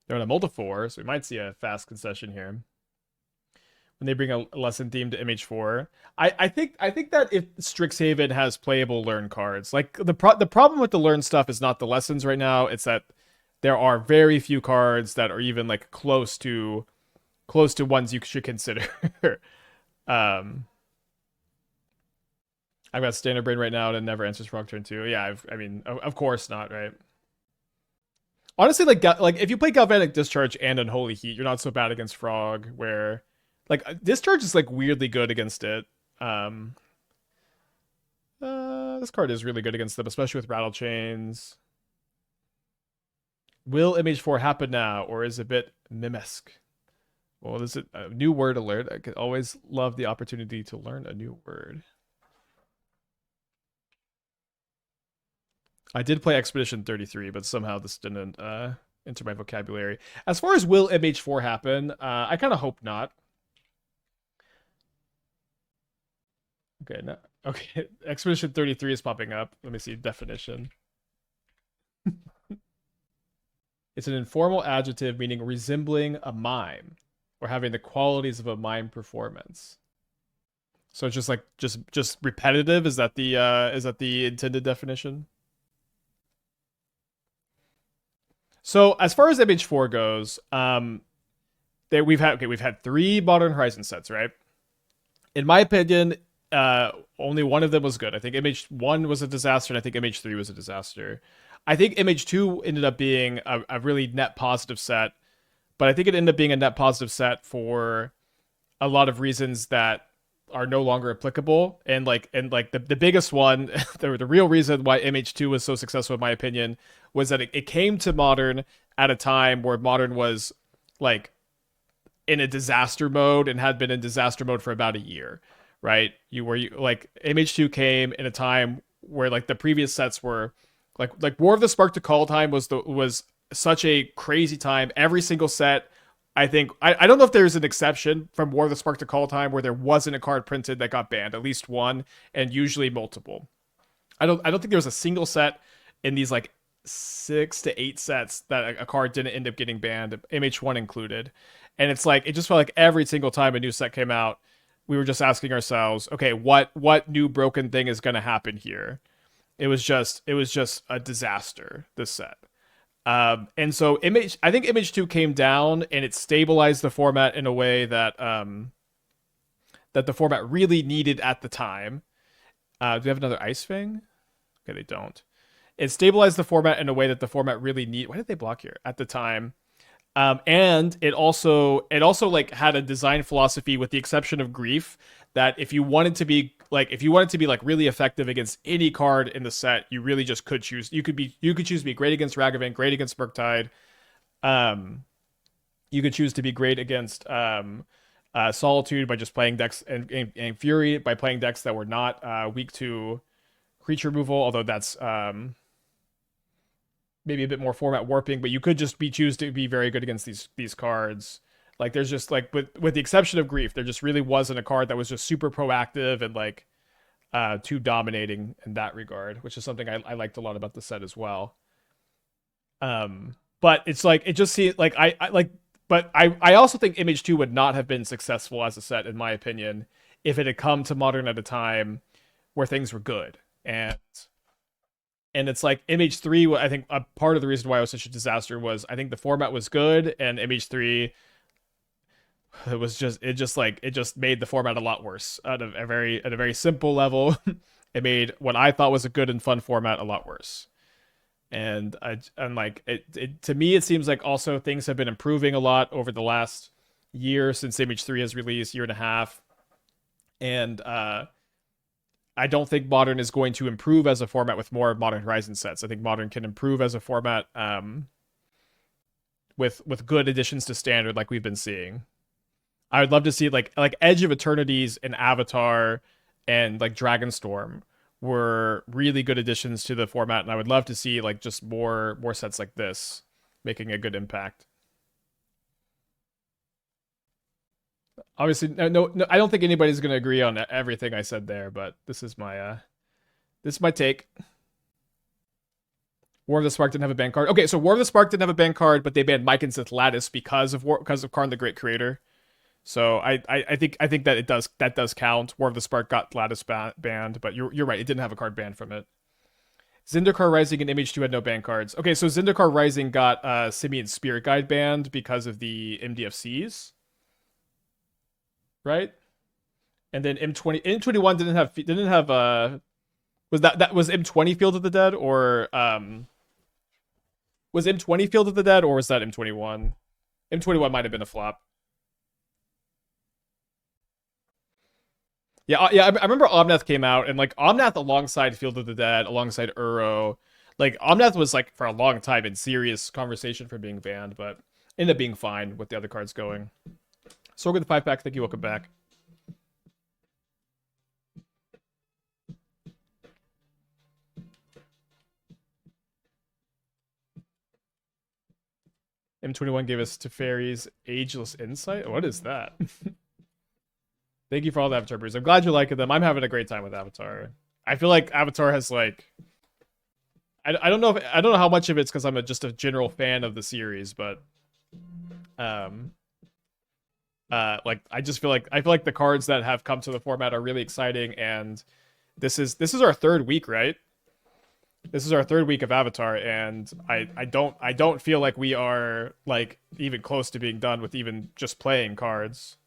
They're on a mold of 4, so we might see a fast concession here. When they bring a lesson theme to MH4, I think that if Strixhaven has playable learn cards, like the problem with the learn stuff is not the lessons right now. It's that there are very few cards that are even like close to ones you should consider. I've got Standard Brain right now and it never answers Frog turn 2. Yeah, I mean, of course not, right? Honestly, like if you play Galvanic Discharge and Unholy Heat, you're not so bad against Frog, where like Discharge is like weirdly good against it. This card is really good against them, especially with Rattlechains. Will MH4 happen now, or is it a bit Mimesque? Well, is it a new word alert? I could always love the opportunity to learn a new word. I did play Expedition 33, but somehow this didn't enter my vocabulary. As far as will MH4 happen, I kind of hope not. Okay, no, okay. Expedition 33 is popping up. Let me see definition. It's an informal adjective meaning resembling a mime or having the qualities of a mime performance. So it's just like just repetitive. Is that the intended definition? So as far as MH4 goes, we've had 3 Modern Horizon sets, right? In my opinion, only one of them was good. I think MH1 was a disaster, and I think MH3 was a disaster. I think MH2 ended up being a really net positive set, but I think it ended up being a net positive set for a lot of reasons that are no longer applicable. And the biggest one, the real reason why MH2 was so successful, in my opinion, was that it came to Modern at a time where Modern was like in a disaster mode and had been in disaster mode for about a year, right? MH2 came in a time where like the previous sets were like War of the Spark to Call time was such a crazy time. Every single set, I think, I don't know if there's an exception from War of the Spark to Call time where there wasn't a card printed that got banned, at least one, and usually multiple. I don't think there was a single set in these like 6 to 8 sets that a card didn't end up getting banned, MH1 included. And it's like, it just felt like every single time a new set came out, we were just asking ourselves, okay, what new broken thing is going to happen here? It was just a disaster, this set. And so I think MH2 came down and it stabilized the format in a way that that the format really needed at the time. Do we have another Ice Fang? Okay, they don't. It stabilized the format in a way that the format really needed. Why did they block here at the time? And it also like had a design philosophy, with the exception of Grief, that if you wanted to be like really effective against any card in the set, you really just could choose. You could choose to be great against Ragavan, great against Murktide. You could choose to be great against Solitude by just playing decks, and Fury by playing decks that were not weak to creature removal, although that's maybe a bit more format warping, but you could just choose to be very good against these cards. Like, there's just like, with the exception of Grief, there just really wasn't a card that was just super proactive and like too dominating in that regard, which is something I liked a lot about the set as well. But it's like, it just seems like I also think MH2 would not have been successful as a set, in my opinion, if it had come to Modern at a time where things were good. And it's like MH3, I think a part of the reason why it was such a disaster was I think the format was good, and MH3 it just made the format a lot worse at a very simple level. It made what I thought was a good and fun format a lot worse. And like it to me it seems like also things have been improving a lot over the last year since MH3 has released, year and a half. And I don't think Modern is going to improve as a format with more Modern Horizon sets. I think Modern can improve as a format with good additions to Standard, like we've been seeing. I would love to see like Edge of Eternities and Avatar and like Dragonstorm were really good additions to the format, and I would love to see like just more sets like this making a good impact. Obviously, no, I don't think anybody's going to agree on everything I said there, but this is my take. War of the Spark didn't have a ban card. Okay, so War of the Spark didn't have a ban card, but they banned Mike and Sith Lattice because of Karn the Great Creator. So I think that that does count. War of the Spark got Lattice banned, but you're right, it didn't have a card banned from it. Zendikar Rising and MH2 had no ban cards. Okay, so Zendikar Rising got Simian Spirit Guide banned because of the MDFCs, right? And then M21 didn't have was that was M20 Field of the Dead, or was M20 Field of the Dead, or was that M21? M21 might have been a flop. Yeah, I remember Omnath came out, and like Omnath alongside Field of the Dead, alongside Uro, like Omnath was like for a long time in serious conversation for being banned, but ended up being fine with the other cards going. Sorg with the 5-pack, thank you, welcome back. M21 gave us Teferi's Ageless Insight. What is that? Thank you for all the Avatar brews. I'm glad you like them. I'm having a great time with Avatar. I feel like Avatar has like I don't know if I don't know how much of it's because I'm just a general fan of the series, but um like I just feel like the cards that have come to the format are really exciting, and this is our third week, right? This is our third week of Avatar, and I don't feel like we are like even close to being done with even just playing cards.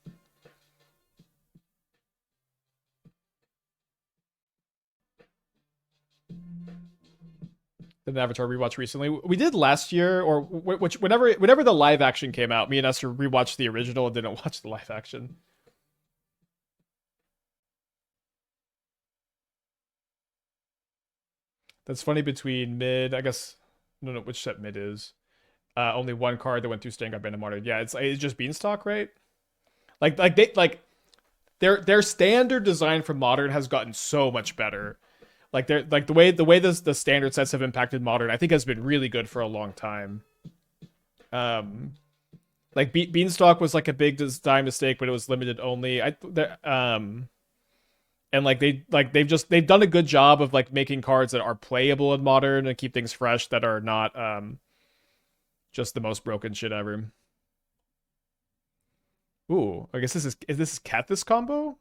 An Avatar rewatch recently. We did last year, or whenever the live action came out, me and Esther rewatched the original and didn't watch the live action. That's funny between mid, I guess. No, which set mid is. Only one card that went through Sting got banned and modern. Yeah, it's just Beanstalk, right? Their standard design for modern has gotten so much better. Like they're like the way the standard sets have impacted modern, I think has been really good for a long time. Um, like Beanstalk was like a big design mistake, but it was limited only. And they've done a good job of like making cards that are playable in modern and keep things fresh that are not just the most broken shit ever. Ooh, I guess this is Cat combo.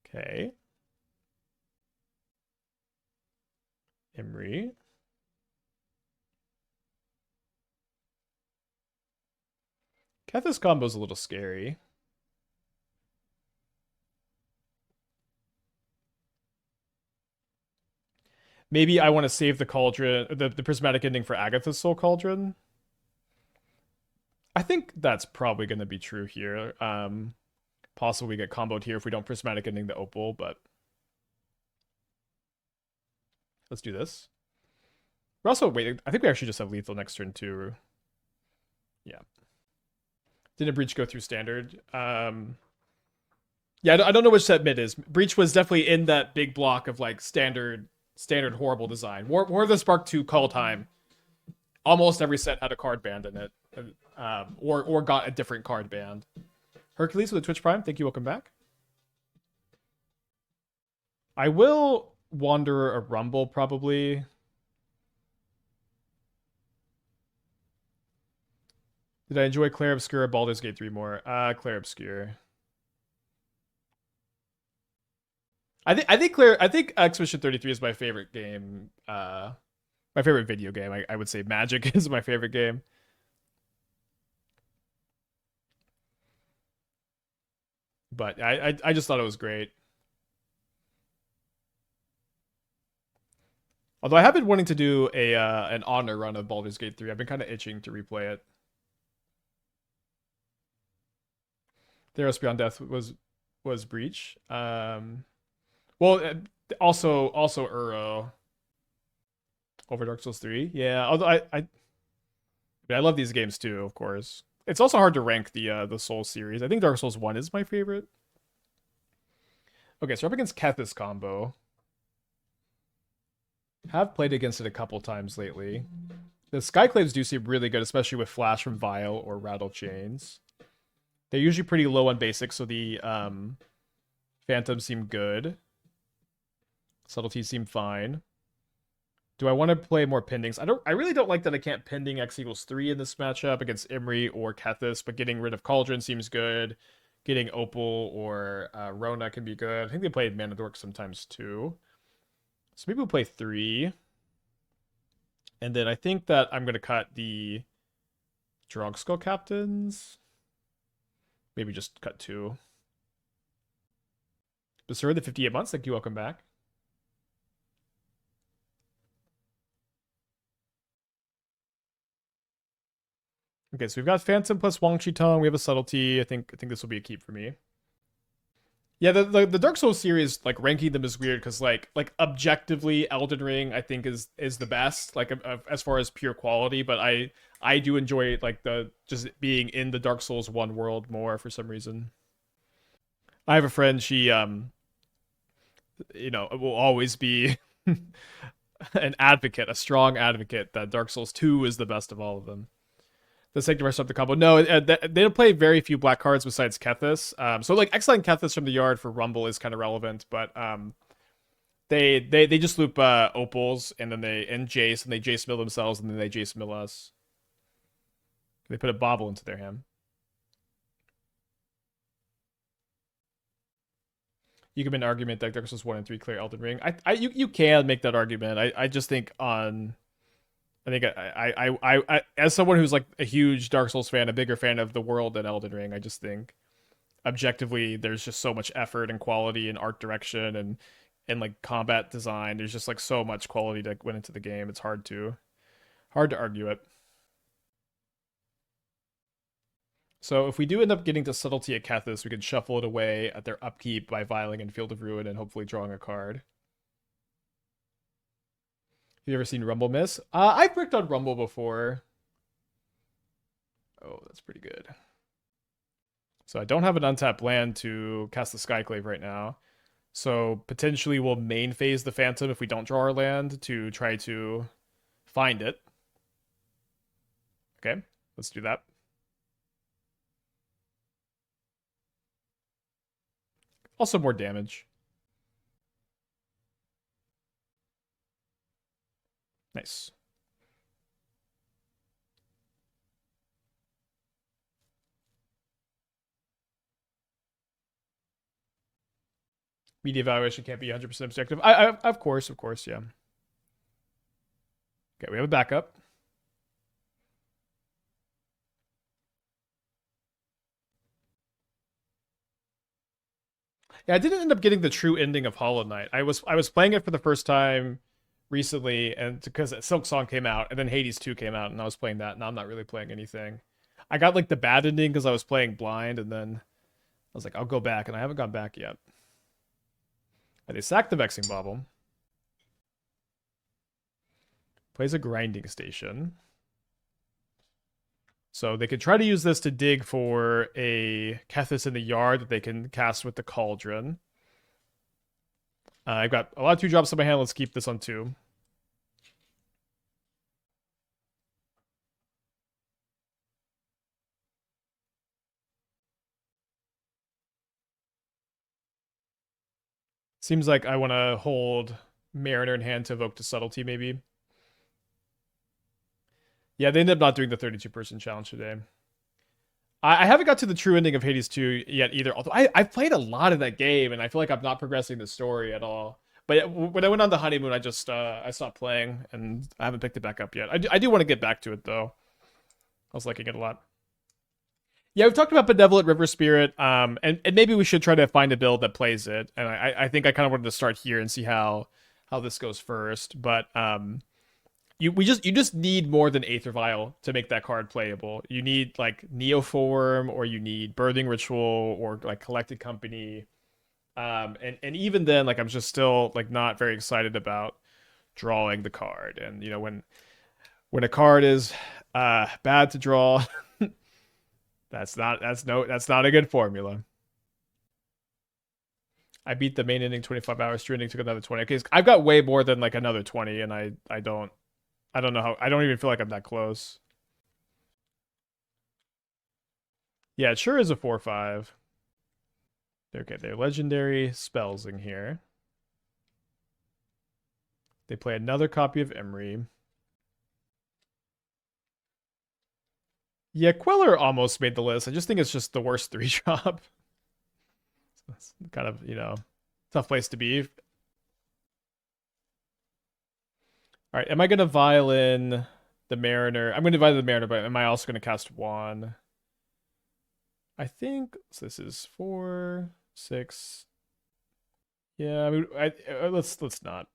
Okay. Emery. Cat combo is a little scary. Maybe I want to save the cauldron, the prismatic ending for Agatha's Soul Cauldron. I think that's probably going to be true here. Possibly we get comboed here if we don't prismatic ending the opal, but let's do this. We're also waiting. I think we actually just have lethal next turn too. Yeah. Didn't Breach go through standard? Yeah, I don't know which set mid is. Breach was definitely in that big block of like standard horrible design. War of the Spark 2 call time. Almost every set had a card banned in it, or got a different card banned. Hercules with a Twitch Prime, thank you, welcome back. I will wander a Rumble probably. Did I enjoy Clair Obscure or Baldur's Gate 3 more? Clair Obscure. I think Expedition 33 is my favorite game. My favorite video game. I would say Magic is my favorite game. But I just thought it was great. Although I have been wanting to do a an honor run of Baldur's Gate 3. I've been kind of itching to replay it. Theros Beyond Death was Breach. Well, also Uro over Dark Souls 3. Yeah, although I love these games too, of course. It's also hard to rank the Souls series. I think Dark Souls 1 is my favorite. Okay, so we're up against Kethis combo. Have played against it a couple times lately. The Skyclaves do seem really good, especially with Flash from Vial or Rattlechains. They're usually pretty low on basics, so the Phantoms seem good. Subtlety seem fine. Do I want to play more pendings? I really don't like that I can't pending X equals 3 in this matchup against Imri or Kethis, but getting rid of Cauldron seems good. Getting Opal or Rona can be good. I think they played Mana Dork sometimes too. So maybe we'll play 3. And then I think that I'm going to cut the Drogskol Captains. Maybe just cut 2. Basura, the 58 months. Thank you. Welcome back. Okay, so we've got Phantom plus Wan Shi Tong. We have a Subtlety. I think this will be a keep for me. Yeah, the Dark Souls series, like ranking them is weird because like objectively, Elden Ring I think is the best, like as far as pure quality. But I do enjoy like the just being in the Dark Souls 1 world more for some reason. I have a friend. She will always be an advocate, a strong advocate that Dark Souls 2 is the best of all of them. The Sanctifier sub the combo. No, they don't play very few black cards besides Kethis. So like Exile Kethis from the yard for Rumble is kind of relevant, but they just loop Opals and then they Jace and they Jace mill themselves and then they Jace mill us. They put a Bobble into their hand. You can make an argument that Dark Souls 1 and 3 clear Elden Ring. You can make that argument. I just think I as someone who's like a huge Dark Souls fan, a bigger fan of the world than Elden Ring, I just think objectively there's just so much effort and quality and art direction and like combat design. There's just like so much quality that went into the game. It's hard to argue it. So if we do end up getting to Subtlety at Kethis, we can shuffle it away at their upkeep by vialing in Field of Ruin and hopefully drawing a card. Have you ever seen Rumble Miss? I've bricked on Rumble before. Oh, that's pretty good. So I don't have an untapped land to cast the Skyclave right now. So potentially we'll main phase the Phantom if we don't draw our land to try to find it. Okay, let's do that. Also more damage. Nice. Media evaluation can't be 100% objective. Of course, yeah. Okay, we have a backup. Yeah, I didn't end up getting the true ending of Hollow Knight. I was playing it for the first time recently, and because Silk Song came out, and then Hades 2 came out, and I was playing that, and now I'm not really playing anything. I got like the bad ending because I was playing blind, and then I was like, I'll go back, and I haven't gone back yet. They sacked the Vexing Bauble. Plays a Grinding Station. So they could try to use this to dig for a Kethis in the yard that they can cast with the Cauldron. I've got a lot of 2-drops in my hand. Let's keep this on 2. Seems like I want to hold Mariner in hand to evoke to Subtlety, maybe. Yeah, they ended up not doing the 32-person challenge today. I haven't got to the true ending of Hades 2 yet either. Although I've played a lot of that game, and I feel like I'm not progressing the story at all. But when I went on the honeymoon, I just I stopped playing, and I haven't picked it back up yet. I do want to get back to it though. I was liking it a lot. Yeah, we've talked about Benevolent River Spirit, and maybe we should try to find a build that plays it. And I think I kind of wanted to start here and see how this goes first. But you just need more than Aether Vial to make that card playable. You need like Neoform, or you need Birthing Ritual, or like Collected Company. And even then, like I'm just still like not very excited about drawing the card. And you know when a card is bad to draw, that's not a good formula. I beat the main ending 25 hours. True ending took another 20. Okay, I've got way more than like another 20, and I don't know how. I don't even feel like I'm that close. Yeah, it sure is a 4/5. Okay, they're legendary spells in here. They play another copy of Emery. Yeah, Queller almost made the list. I just think it's just the worst 3-drop. It's kind of, tough place to be. All right, am I going to violin the Mariner? I'm going to violin the Mariner, but am I also going to cast Wan? I think so. This is 4, 6. Yeah, I mean, let's not.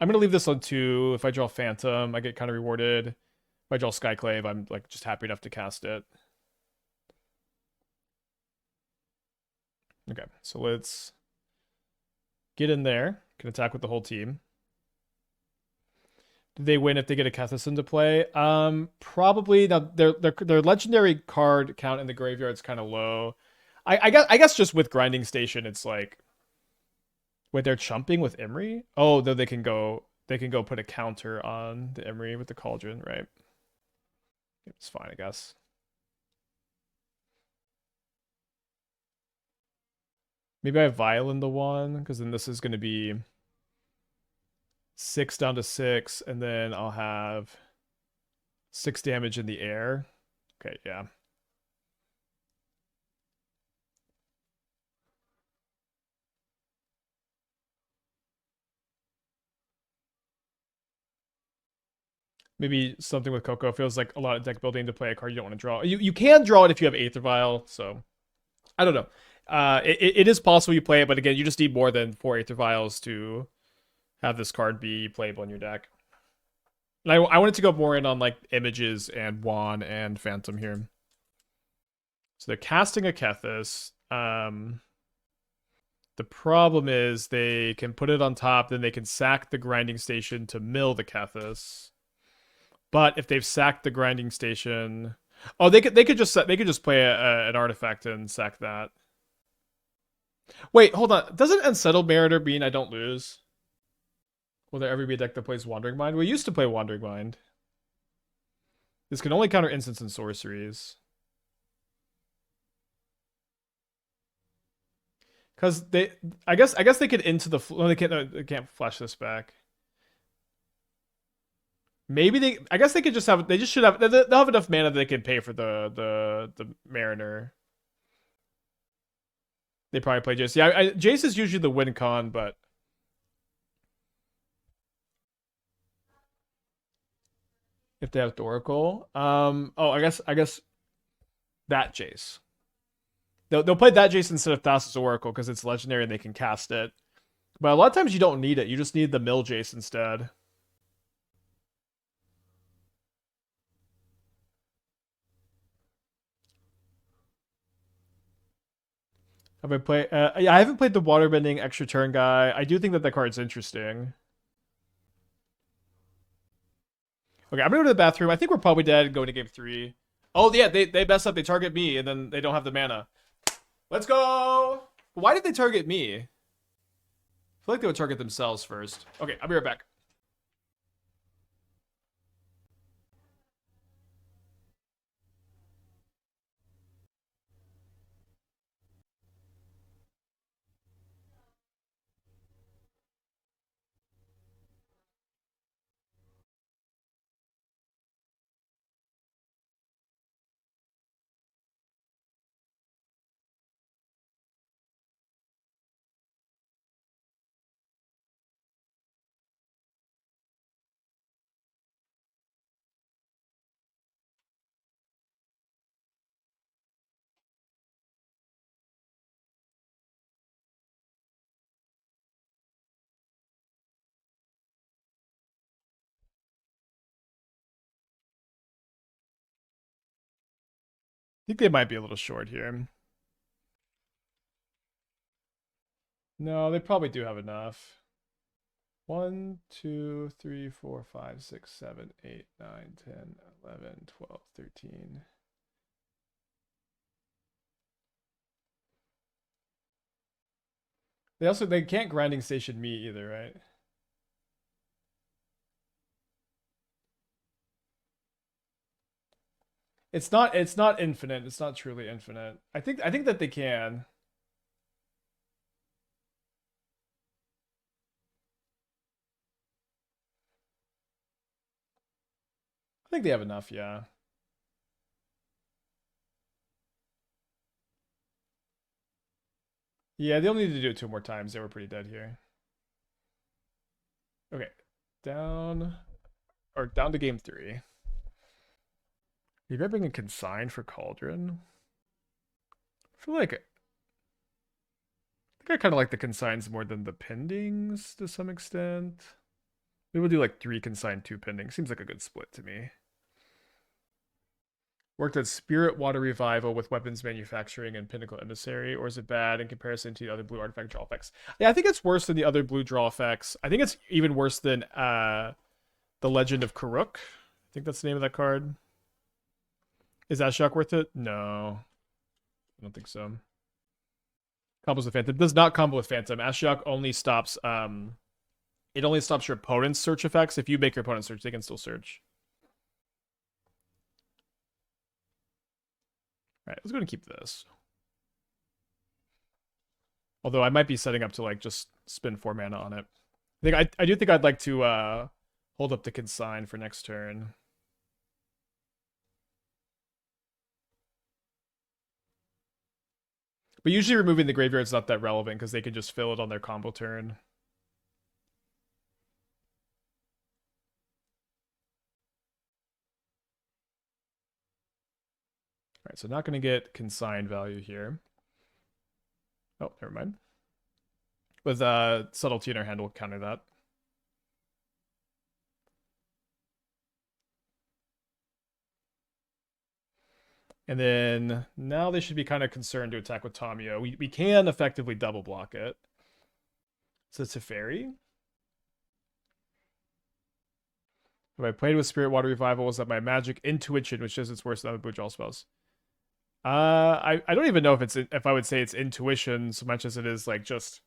I'm gonna leave this on 2. If I draw Phantom, I get kind of rewarded. If I draw Skyclave, I'm like just happy enough to cast it. Okay, so let's get in there. Can attack with the whole team. Do they win if they get a Kethis into play? Probably. Now their legendary card count in the graveyard is kind of low. I guess just with Grinding Station, it's like, wait, they're chumping with Emery? Oh, though they can go put a counter on the Emery with the Cauldron, right? It's fine, I guess. Maybe I violin the one, because then this is going to be 6 down to 6, and then I'll have 6 damage in the air. Okay, yeah. Maybe something with Coco feels like a lot of deck building to play a card you don't want to draw. You can draw it if you have Aether Vial, so I don't know. It is possible you play it, but again, you just need more than 4 Aether Vials to have this card be playable in your deck. And I wanted to go more in on like images and Wan and Phantom here. So they're casting a Kethis. The problem is they can put it on top, then they can sack the Grinding Station to mill the Kethis. But if they've sacked the Grinding Station, oh, they could just play an artifact and sack that. Wait, hold on. Doesn't Unsettled Mariner mean I don't lose? Will there ever be a deck that plays Wandering Mind? We used to play Wandering Mind. This can only counter instants and sorceries. Because I guess they could into the. No, they can't flash this back. Maybe I guess they could just have. They just should have. They'll have enough mana that they can pay for the Mariner. They probably play Jace. Yeah, Jace is usually the win con, but if they have Doracol, oh, I guess that Jace. They'll play that Jace instead of Thassa's Oracle because it's legendary and they can cast it. But a lot of times you don't need it. You just need the mill Jace instead. Have I played? Yeah, I haven't played the Waterbending extra turn guy. I do think that card's interesting. Okay, I'm gonna go to the bathroom. I think we're probably dead going to game 3. Oh yeah, they mess up. They target me and then they don't have the mana. Let's go. Why did they target me? I feel like they would target themselves first. Okay, I'll be right back. think they might be a little short here. No, they probably do have enough. 1, 2, 3, 4, 5, 6, 7, 8, 9, 10, 11, 12, 13. They can't grinding station me either, right? It's not infinite. It's not truly infinite. I think that they can. I think they have enough, yeah. Yeah, they'll need to do it 2 more times. They were pretty dead here. Okay. Down down to game 3. Maybe I bring a consign for Cauldron. I feel like I kind of like the consigns more than the pendings to some extent. Maybe we'll do like 3 consign, 2 pending. Seems like a good split to me. Worked at Spirit Water Revival with weapons manufacturing and Pinnacle Emissary, or is it bad in comparison to the other blue artifact draw effects? Yeah, I think it's worse than the other blue draw effects. I think it's even worse than the Legend of Karuk. I think that's the name of that card. Is Ashiok worth it? No, I don't think so. Combos with Phantom does not combo with Phantom. Ashiok only stops it only stops your opponent's search effects. If you make your opponent search, they can still search. All right, let's go and keep this. Although I might be setting up to like just spend 4 mana on it. I do think I'd like to hold up the consign for next turn. But usually removing the graveyard's not that relevant because they can just fill it on their combo turn. All right, so not going to get consign value here. Oh, never mind. With Subtlety in our hand, we'll counter that. And then now they should be kind of concerned to attack with Tamiyo. We can effectively double block it. So it's a fairy. If I played with Spirit Water Revival, was that my magic intuition, which is it's worse than other blue draw spells. I don't even know if I would say it's intuition so much as it is like just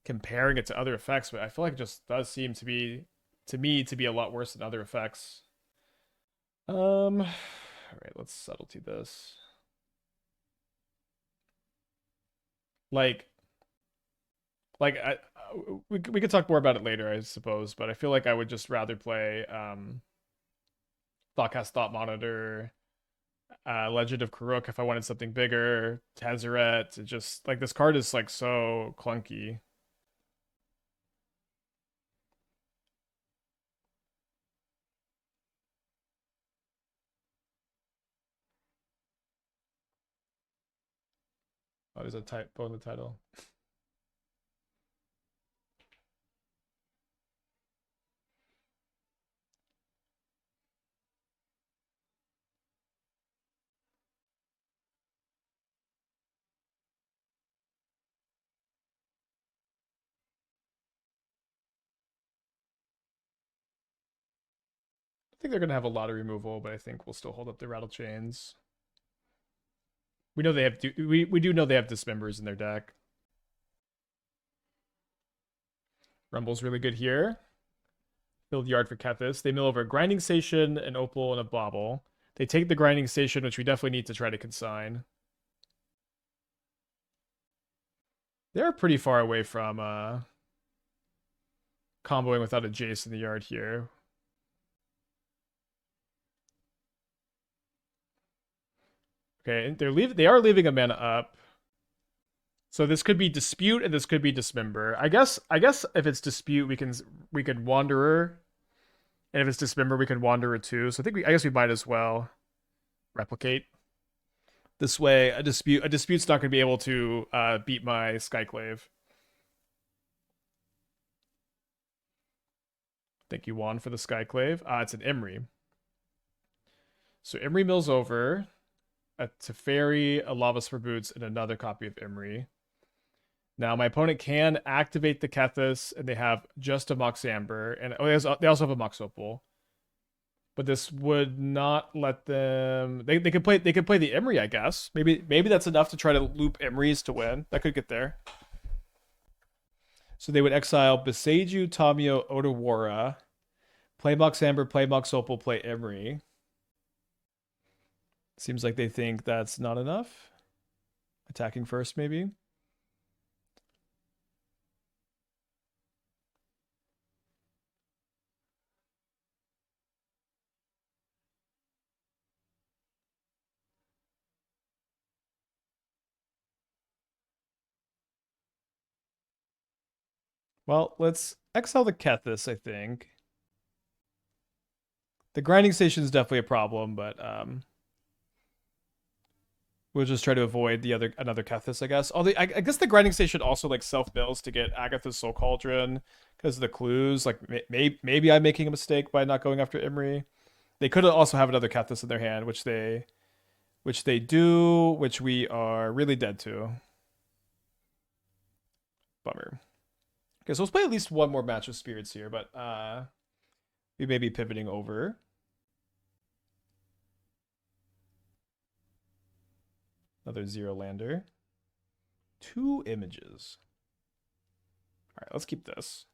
comparing it to other effects, but I feel like it just does seem to be to me to be a lot worse than other effects. All right, let's subtlety this. Like we could talk more about it later, I suppose, but I feel like I would just rather play Thoughtcast Thought Monitor, Legend of Karuk if I wanted something bigger, Tezzeret. It just like this card is like so clunky. Oh, there's a typo in the title. I think they're gonna have a lot of removal, but I think we'll still hold up the Rattlechains. We know they have we do know they have Dismembers in their deck. Rumble's really good here. Build yard for Kethis. They mill over a grinding station, an opal, and a bauble. They take the grinding station, which we definitely need to try to consign. They're pretty far away from comboing without a Jace in the yard here. Okay, and they are leaving a mana up. So this could be Dispute and this could be Dismember. I guess if it's Dispute we could Wanderer. And if it's Dismember we could Wanderer too. So I guess we might as well replicate. This way a dispute's not going to be able to beat my Skyclave. Thank you, Juan, for the Skyclave. It's an Emery. So Emery mills over. a Teferi, a Lava Spur Boots, and another copy of Imri. Now my opponent can activate the Kethis, and they have just a Mox Amber, and they also have a Mox Opal. But this would not let them. They could play the Imri, I guess. Maybe that's enough to try to loop Imris to win. That could get there. So they would exile Beseiju, Tamio, Otawara, play Mox Amber, play Mox Opal, play Imri. Seems like they think that's not enough. Attacking first, maybe. Well, let's exile the Kethis, I think. The grinding station is definitely a problem, but we'll just try to avoid another Kethis, I guess. Although I guess the grinding station also like self-mills to get Agatha's Soul Cauldron because of the clues. Like maybe I'm making a mistake by not going after Imri. They could also have another Kethis in their hand, which they do, which we are really dead to. Bummer. Okay, so let's play at least one more match of Spirits here, but we may be pivoting over. Another 0 lander. 2 images. All right, let's keep this.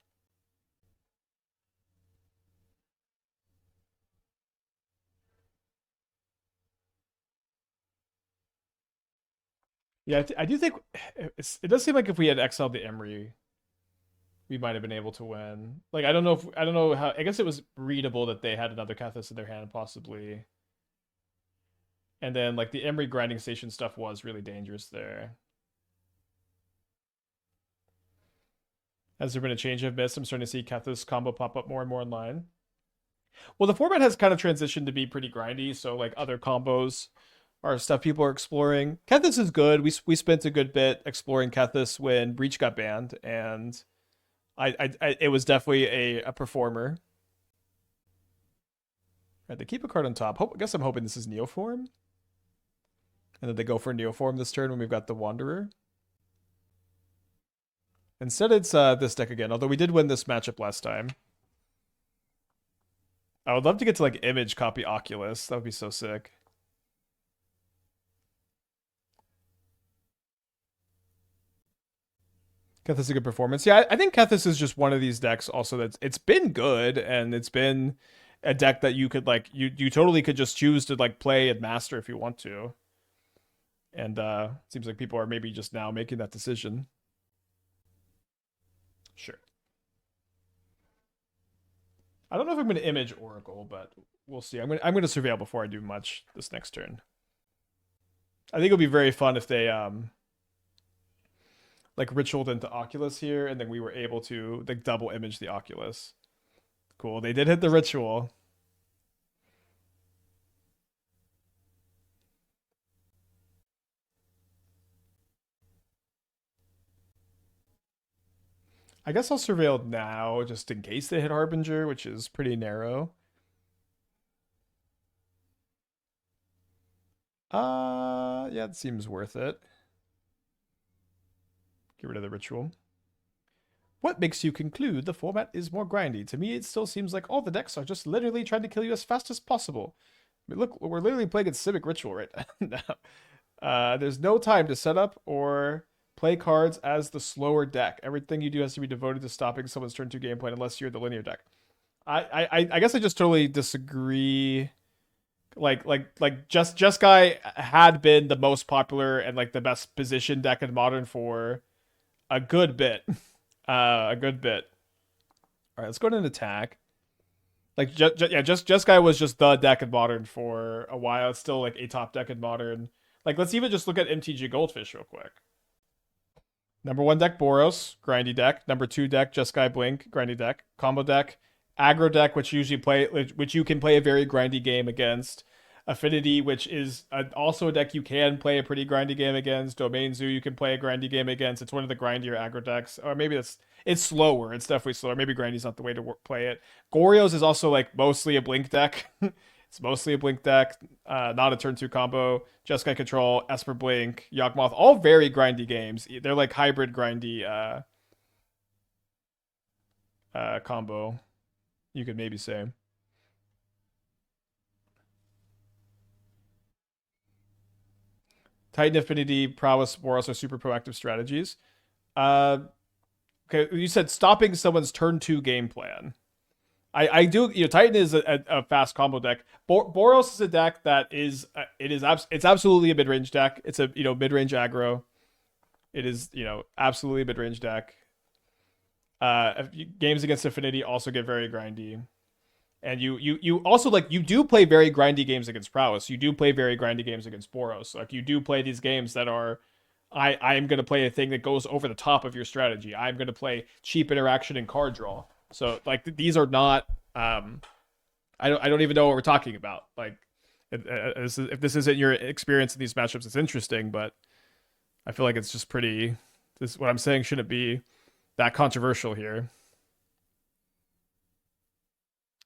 Yeah, I do think it does seem like if we had exiled the Emery, we might have been able to win. Like I don't know how. I guess it was readable that they had another Kethis in their hand, possibly. And then like the Emery grinding station stuff was really dangerous there. Has there been a change of miss? I'm starting to see Kethis combo pop up more and more online. Well, the format has kind of transitioned to be pretty grindy, so like other combos are stuff people are exploring. Kethis is good. We spent a good bit exploring Kethis when Breach got banned, and it was definitely a performer. Right, they keep a card on top. I guess I'm hoping this is Neoform. And then they go for Neoform this turn when we've got the Wanderer. Instead, it's this deck again, although we did win this matchup last time. I would love to get to like Image copy Oculus. That would be so sick. Kethis is a good performance. Yeah, I think Kethis is just one of these decks also it's been good, and it's been a deck that you could like you totally could just choose to like play and master if you want to. And it seems like people are maybe just now making that decision. Sure. I don't know if I'm going to Image Oracle, but we'll see. I'm going to Surveil before I do much this next turn. I think it'll be very fun if they like ritualed into Oculus here, and then we were able to like double image the Oculus. Cool. They did hit the ritual. I guess I'll Surveil now, just in case they hit Harbinger, which is pretty narrow. Yeah, it seems worth it. Get rid of the ritual. What makes you conclude the format is more grindy? To me, it still seems like all the decks are just literally trying to kill you as fast as possible. I mean, look, we're literally playing a Civic Ritual right now. There's no time to set up or play cards as the slower deck. Everything you do has to be devoted to stopping someone's turn 2 gameplay unless you're the linear deck. I guess I just totally disagree. Just Guy had been the most popular and like the best positioned deck in Modern for a good bit. A good bit. All right, let's go ahead and attack. Like, just Guy was just the deck in Modern for a while. It's still like a top deck in Modern. Like, let's even just look at MTG Goldfish real quick. Number 1 deck, Boros, grindy deck. Number 2 deck, Just Guy Blink, grindy deck. Combo deck, aggro deck, which you can play a very grindy game against. Affinity, which is also a deck you can play a pretty grindy game against. Domain Zoo, you can play a grindy game against. It's one of the grindier aggro decks. Or maybe it's slower. It's definitely slower. Maybe grindy's not the way to play it. Goryo's is also like mostly a blink deck. It's mostly a blink deck, not a turn 2 combo. Jeskai Control, Esper Blink, Yawgmoth, all very grindy games. They're like hybrid grindy combo, you could maybe say. Titan Affinity, Prowess, Boros are super proactive strategies. Uh, okay, you said stopping someone's turn 2 game plan. I do. Titan is a fast combo deck. Boros is a deck that is it's absolutely a mid range deck. It's a mid range aggro. It is absolutely a mid range deck. Games against Affinity also get very grindy, and you also you do play very grindy games against Prowess. You do play very grindy games against Boros. Like you do play these games that are. I am going to play a thing that goes over the top of your strategy. I'm going to play cheap interaction and card draw. So these are not. I don't even know what we're talking about. Like, if this isn't your experience in these matchups, it's interesting, but I feel like it's just pretty. What I'm saying shouldn't be that controversial here.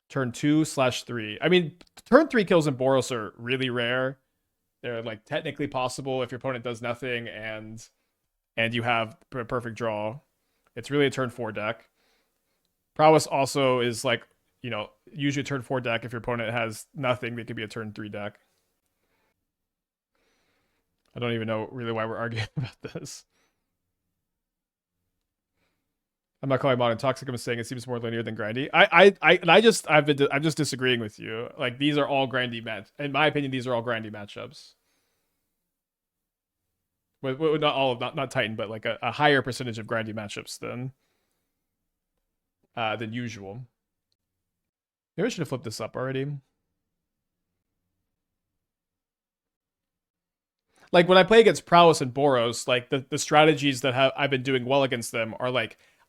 Turn 2/3. I mean, turn 3 kills in Boros are really rare. They're technically possible if your opponent does nothing and you have a perfect draw. It's really a turn 4 deck. Prowess also is usually a turn 4 deck if your opponent has nothing. They could be a turn 3 deck. I don't even know really why we're arguing about this. I'm not calling modern toxic. I'm saying it seems more linear than grindy. I'm just disagreeing with you. These are all grindy in my opinion, these are all grindy matchups. With not all of not Titan, but a higher percentage of grindy matchups than usual. Maybe I should have flipped this up already. When I play against Prowess and Boros, the strategies that I've been doing well against them are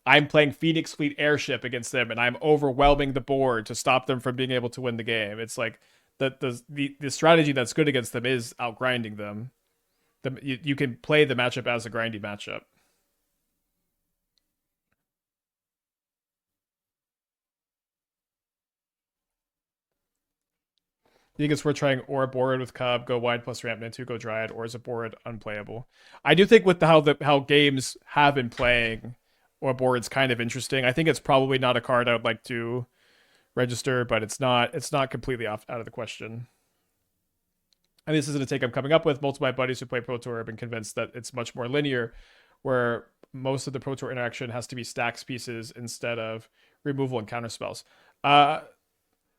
I'm playing Phoenix Fleet Airship against them, and I'm overwhelming the board to stop them from being able to win the game. It's the strategy that's good against them is outgrinding them. You can play the matchup as a grindy matchup. Do you think it's worth trying Aura Board with Cub, go wide plus ramp, and 2 go Dryad, or is a board unplayable? I do think with how games have been playing, Aura Board's kind of interesting. I think it's probably not a card I would like to register, but it's not completely out of the question. And this isn't a take I'm coming up with. Multiple of my buddies who play Pro Tour have been convinced that it's much more linear, where most of the Pro Tour interaction has to be stacks pieces instead of removal and counter spells.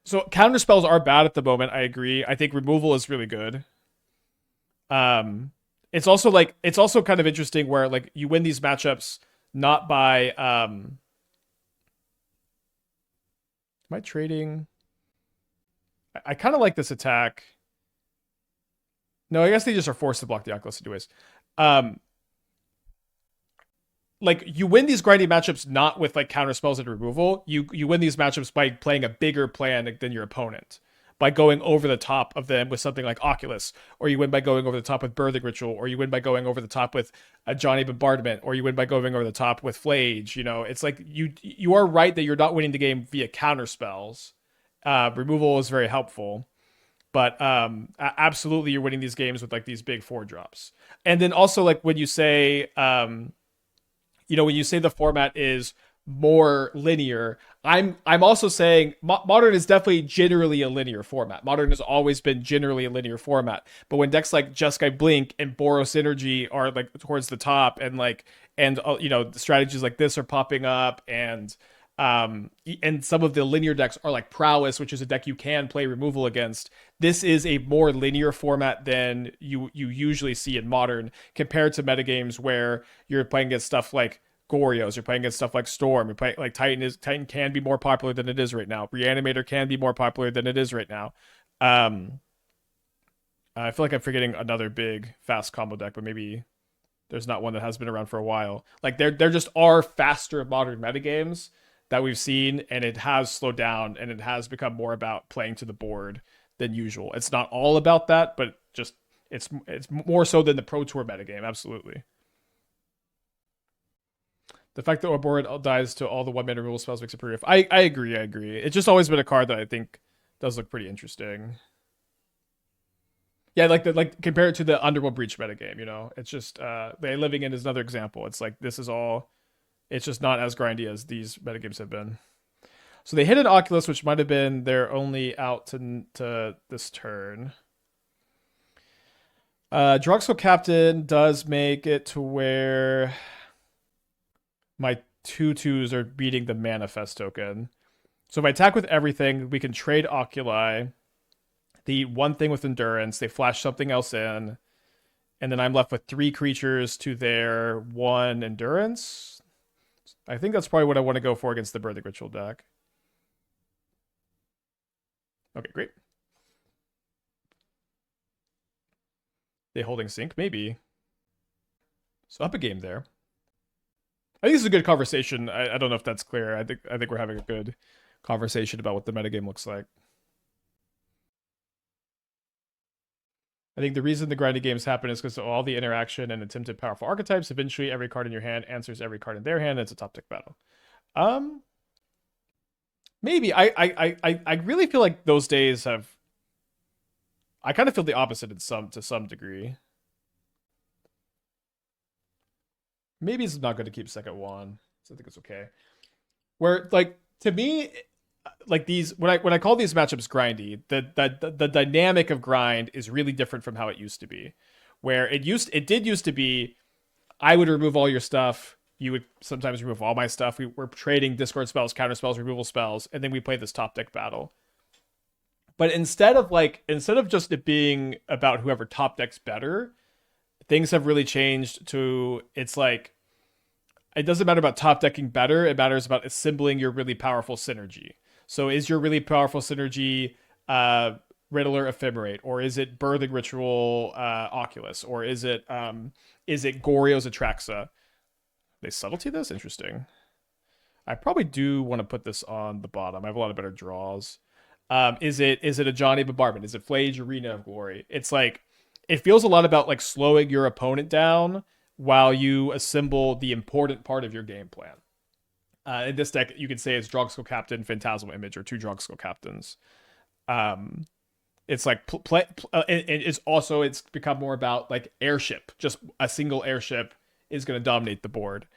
So counter spells are bad at the moment. I agree. I think removal is really good. It's also kind of interesting where you win these matchups not by am I trading? I kind of like this attack. No, I guess they just are forced to block the Oculus anyways. You win these grindy matchups not with counter spells and removal. You win these matchups by playing a bigger plan than your opponent, by going over the top of them with something like Oculus, or you win by going over the top with Birthing Ritual, or you win by going over the top with a Johnny Bombardment, or you win by going over the top with Flage. It's you are right that you're not winning the game via counter spells. Removal is very helpful. But absolutely, you're winning these games with these big 4-drops. And then also when you say, when you say the format is more linear, I'm also saying Modern is definitely generally a linear format. Modern has always been generally a linear format. But when decks like Jeskai Blink and Boros Energy are towards the top, and strategies like this are popping up, and some of the linear decks are Prowess, which is a deck you can play removal against. This is a more linear format than you usually see in Modern, compared to metagames where you're playing against stuff like Goryo's, you're playing against stuff like Storm, you're playing Titan can be more popular than it is right now. Reanimator can be more popular than it is right now. I feel like I'm forgetting another big fast combo deck, but maybe there's not one that has been around for a while. There just are faster Modern metagames that we've seen, and it has slowed down, and it has become more about playing to the board than usual. It's not all about that, but just it's more so than the Pro Tour metagame, absolutely. The fact that our board dies to all the 1-mana removal spells makes it pretty rough. I agree. It's just always been a card that I think Does look pretty interesting. Yeah, like compare it to the Underworld Breach metagame, you know? It's just they living in is another example. It's like this is all it's just not as grindy as these metagames have been. So they hit an Oculus, which might have been their only out to this turn. Drogskol Captain does make it to where my 2/2s are beating the Manifest token. So if I attack with everything, we can trade Oculi. The one thing with Endurance, they flash something else in, and then I'm left with 3 creatures to their 1 Endurance. I think that's probably what I want to go for against the Birthing Ritual deck. Okay, great. They holding sync? Maybe. So up a game there. I think this is a good conversation. I don't know if that's clear. I think we're having a good conversation about what the metagame looks like. I think the reason the grindy games happen is because of all the interaction and attempted powerful archetypes. Eventually, every card in your hand answers every card in their hand, and it's a top deck battle. Maybe I really feel like those days have. I kind of feel the opposite to some degree. Maybe it's not good to keep second one, so I think it's okay. Where like to me, like these when I call these matchups grindy, the dynamic of grind is really different from how it used to be. Where it did used to be, I would remove all your stuff. You would sometimes remove all my stuff. We're trading discord spells, counter spells, removal spells, and then we play this top deck battle. But instead of just it being about whoever top decks better, things have really changed to it's like it doesn't matter about top decking better, it matters about assembling your really powerful synergy. So is your really powerful synergy Riddler Ephemerate, or is it Birthing Ritual Oculus, or is it Goryo's Atraxa? They subtlety this? Interesting. I probably do want to put this on the bottom. I have a lot of better draws. Is it a Johnny Bombardment? Is it Flage Arena of Glory? It's like it feels a lot about like slowing your opponent down while you assemble the important part of your game plan. In this deck, you could say it's Drogskol Captain, Phantasmal Image, or 2 Drogskol Captains. It's like it's become more about like airship. Just a single airship is going to dominate the board.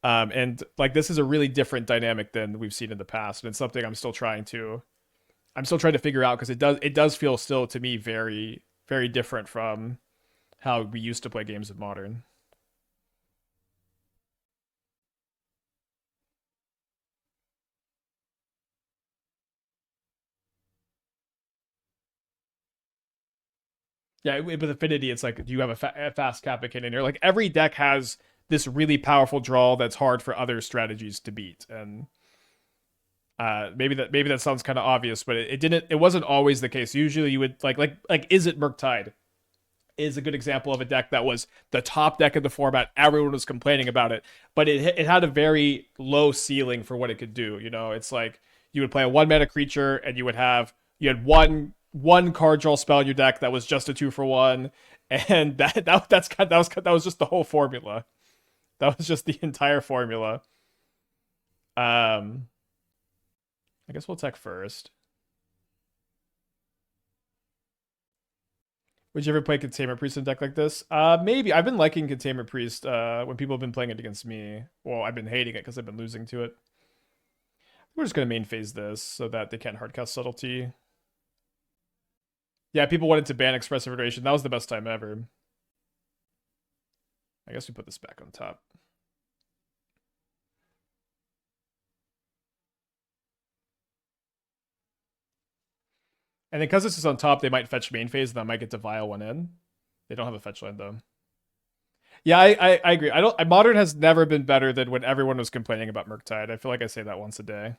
And like this is a really different dynamic than we've seen in the past, and it's something I'm still trying to figure out because it does feel still to me very, very different from how we used to play games of Modern. Yeah, with Affinity, it's like you have a fast Capican in here. Like every deck has this really powerful draw that's hard for other strategies to beat, and maybe that sounds kind of obvious, but it wasn't always the case. Usually, you would like is it Murktide is a good example of a deck that was the top deck of the format. Everyone was complaining about it, but it had a very low ceiling for what it could do. You know, it's like you would play a 1-mana creature, and you had one card draw spell in your deck that was just a 2-for-1, and that was just the whole formula. That was just the entire formula. I guess we'll tech first. Would you ever play Containment Priest in a deck like this? Maybe. I've been liking Containment Priest when people have been playing it against me. Well, I've been hating it because I've been losing to it. We're just going to main phase this so that they can't hardcast Subtlety. Yeah, people wanted to ban Expressive Iteration. That was the best time ever. I guess we put this back on top. And then because this is on top, they might fetch main phase, and I might get to Vial one in. They don't have a fetch land, though. Yeah, I agree. Modern has never been better than when everyone was complaining about Murktide. I feel like I say that once a day.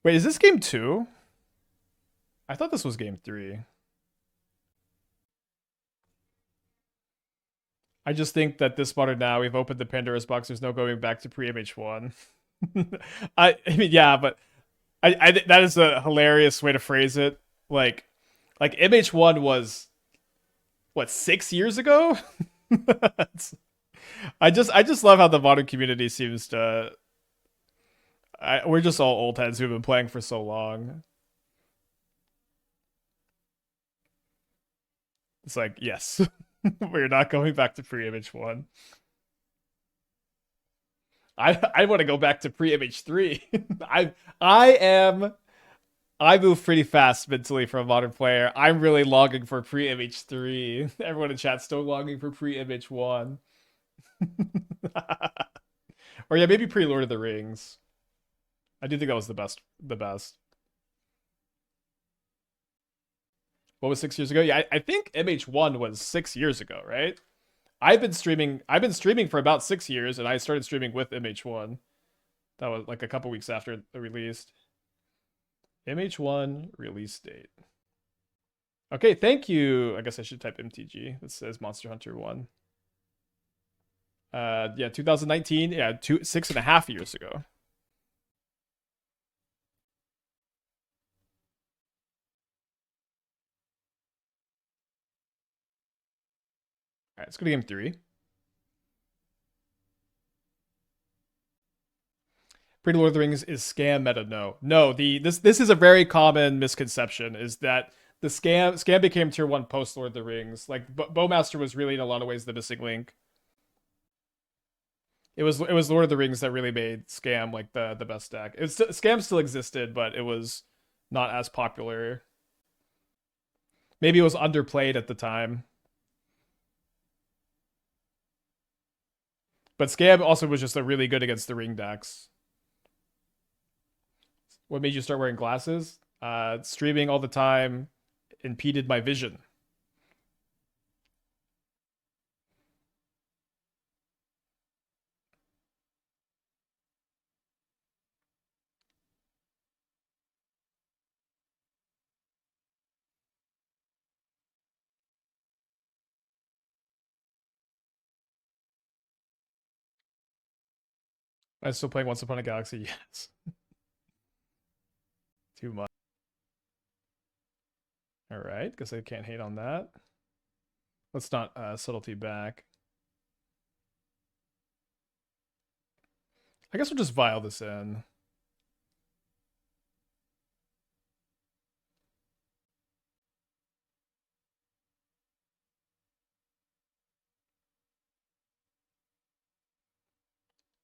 Wait, is this game 2? I thought this was game 3. I just think that this Modern now, we've opened the Pandora's box. There's no going back to pre-MH1. I mean, yeah, but I that is a hilarious way to phrase it. Like MH1 was what 6 years ago. I just love how the modern community seems to. We're just all old heads who've been playing for so long. It's like, yes, we're not going back to pre-image one. I want to go back to pre-image three. I am I move pretty fast mentally for a modern player. I'm really longing for pre-image three. Everyone in chat still longing for pre-image one. Or yeah, maybe pre-Lord of the Rings. I do think that was the best. The best. What was 6 years ago? Yeah, I think MH1 was 6 years ago, right? I've been streaming for about 6 years, and I started streaming with MH1. That was like a couple weeks after it released. MH1 release date. Okay, thank you. I guess I should type MTG. That says Monster Hunter 1. Yeah, 2019. Yeah, 6.5 years ago. All right, let's go to game three. Pretty Lord of the Rings is scam meta. No. This is a very common misconception. Is that the scam became tier one post Lord of the Rings. Like Bowmaster was really in a lot of ways the missing link. It was Lord of the Rings that really made scam like the best deck. Scam still existed, but it was not as popular. Maybe it was underplayed at the time. But scam also was just a really good against the ring decks. What made you start wearing glasses? Streaming all the time impeded my vision. I'm still playing Once Upon a Galaxy. Yes, too much. All right, guess I can't hate on that. Let's not subtlety back. I guess we'll just vial this in.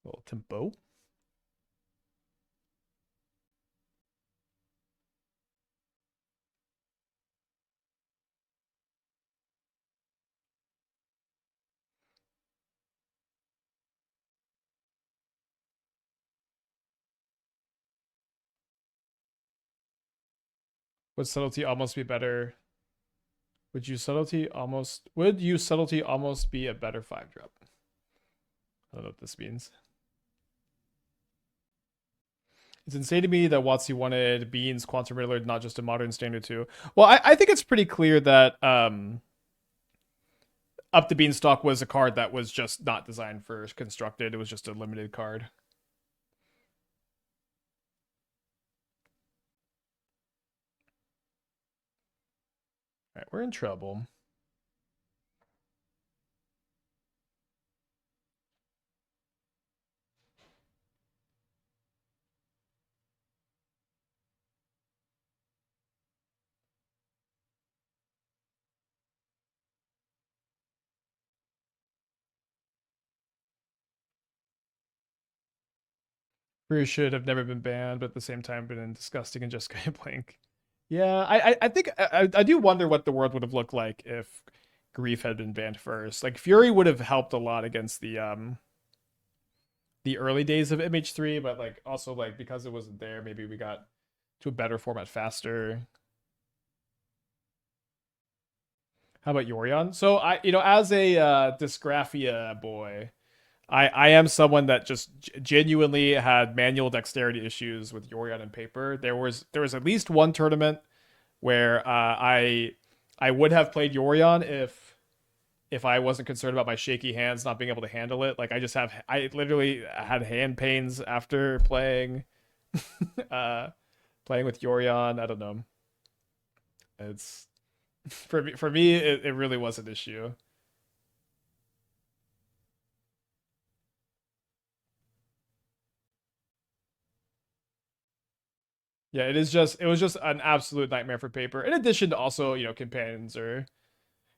A little tempo. Would subtlety almost be better? Would you subtlety almost be a better 5-drop? I don't know what this means. It's insane to me that WotC wanted Beans Quantum Riddler, not just a modern standard 2. Well, I think it's pretty clear that Up the Beanstalk was a card that was just not designed for constructed. It was just a limited card. All right, we're in trouble. Brew should have never been banned, but at the same time been disgusting and just kind of blank. Yeah, I think I do wonder what the world would have looked like if Grief had been banned first. Like Fury would have helped a lot against the early days of MH3, but like also like because it wasn't there, maybe we got to a better format faster. How about Yorion? So as a dysgraphia boy, I am someone that just genuinely had manual dexterity issues with Yorion and paper. There was at least one tournament where I would have played Yorion if I wasn't concerned about my shaky hands not being able to handle it. Like I literally had hand pains after playing uh playing with Yorion. I don't know. It's for me it really was an issue. Yeah, it was just an absolute nightmare for paper. In addition to also, you know, companions are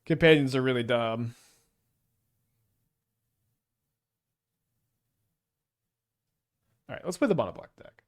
really dumb. All right, let's play the mono black deck.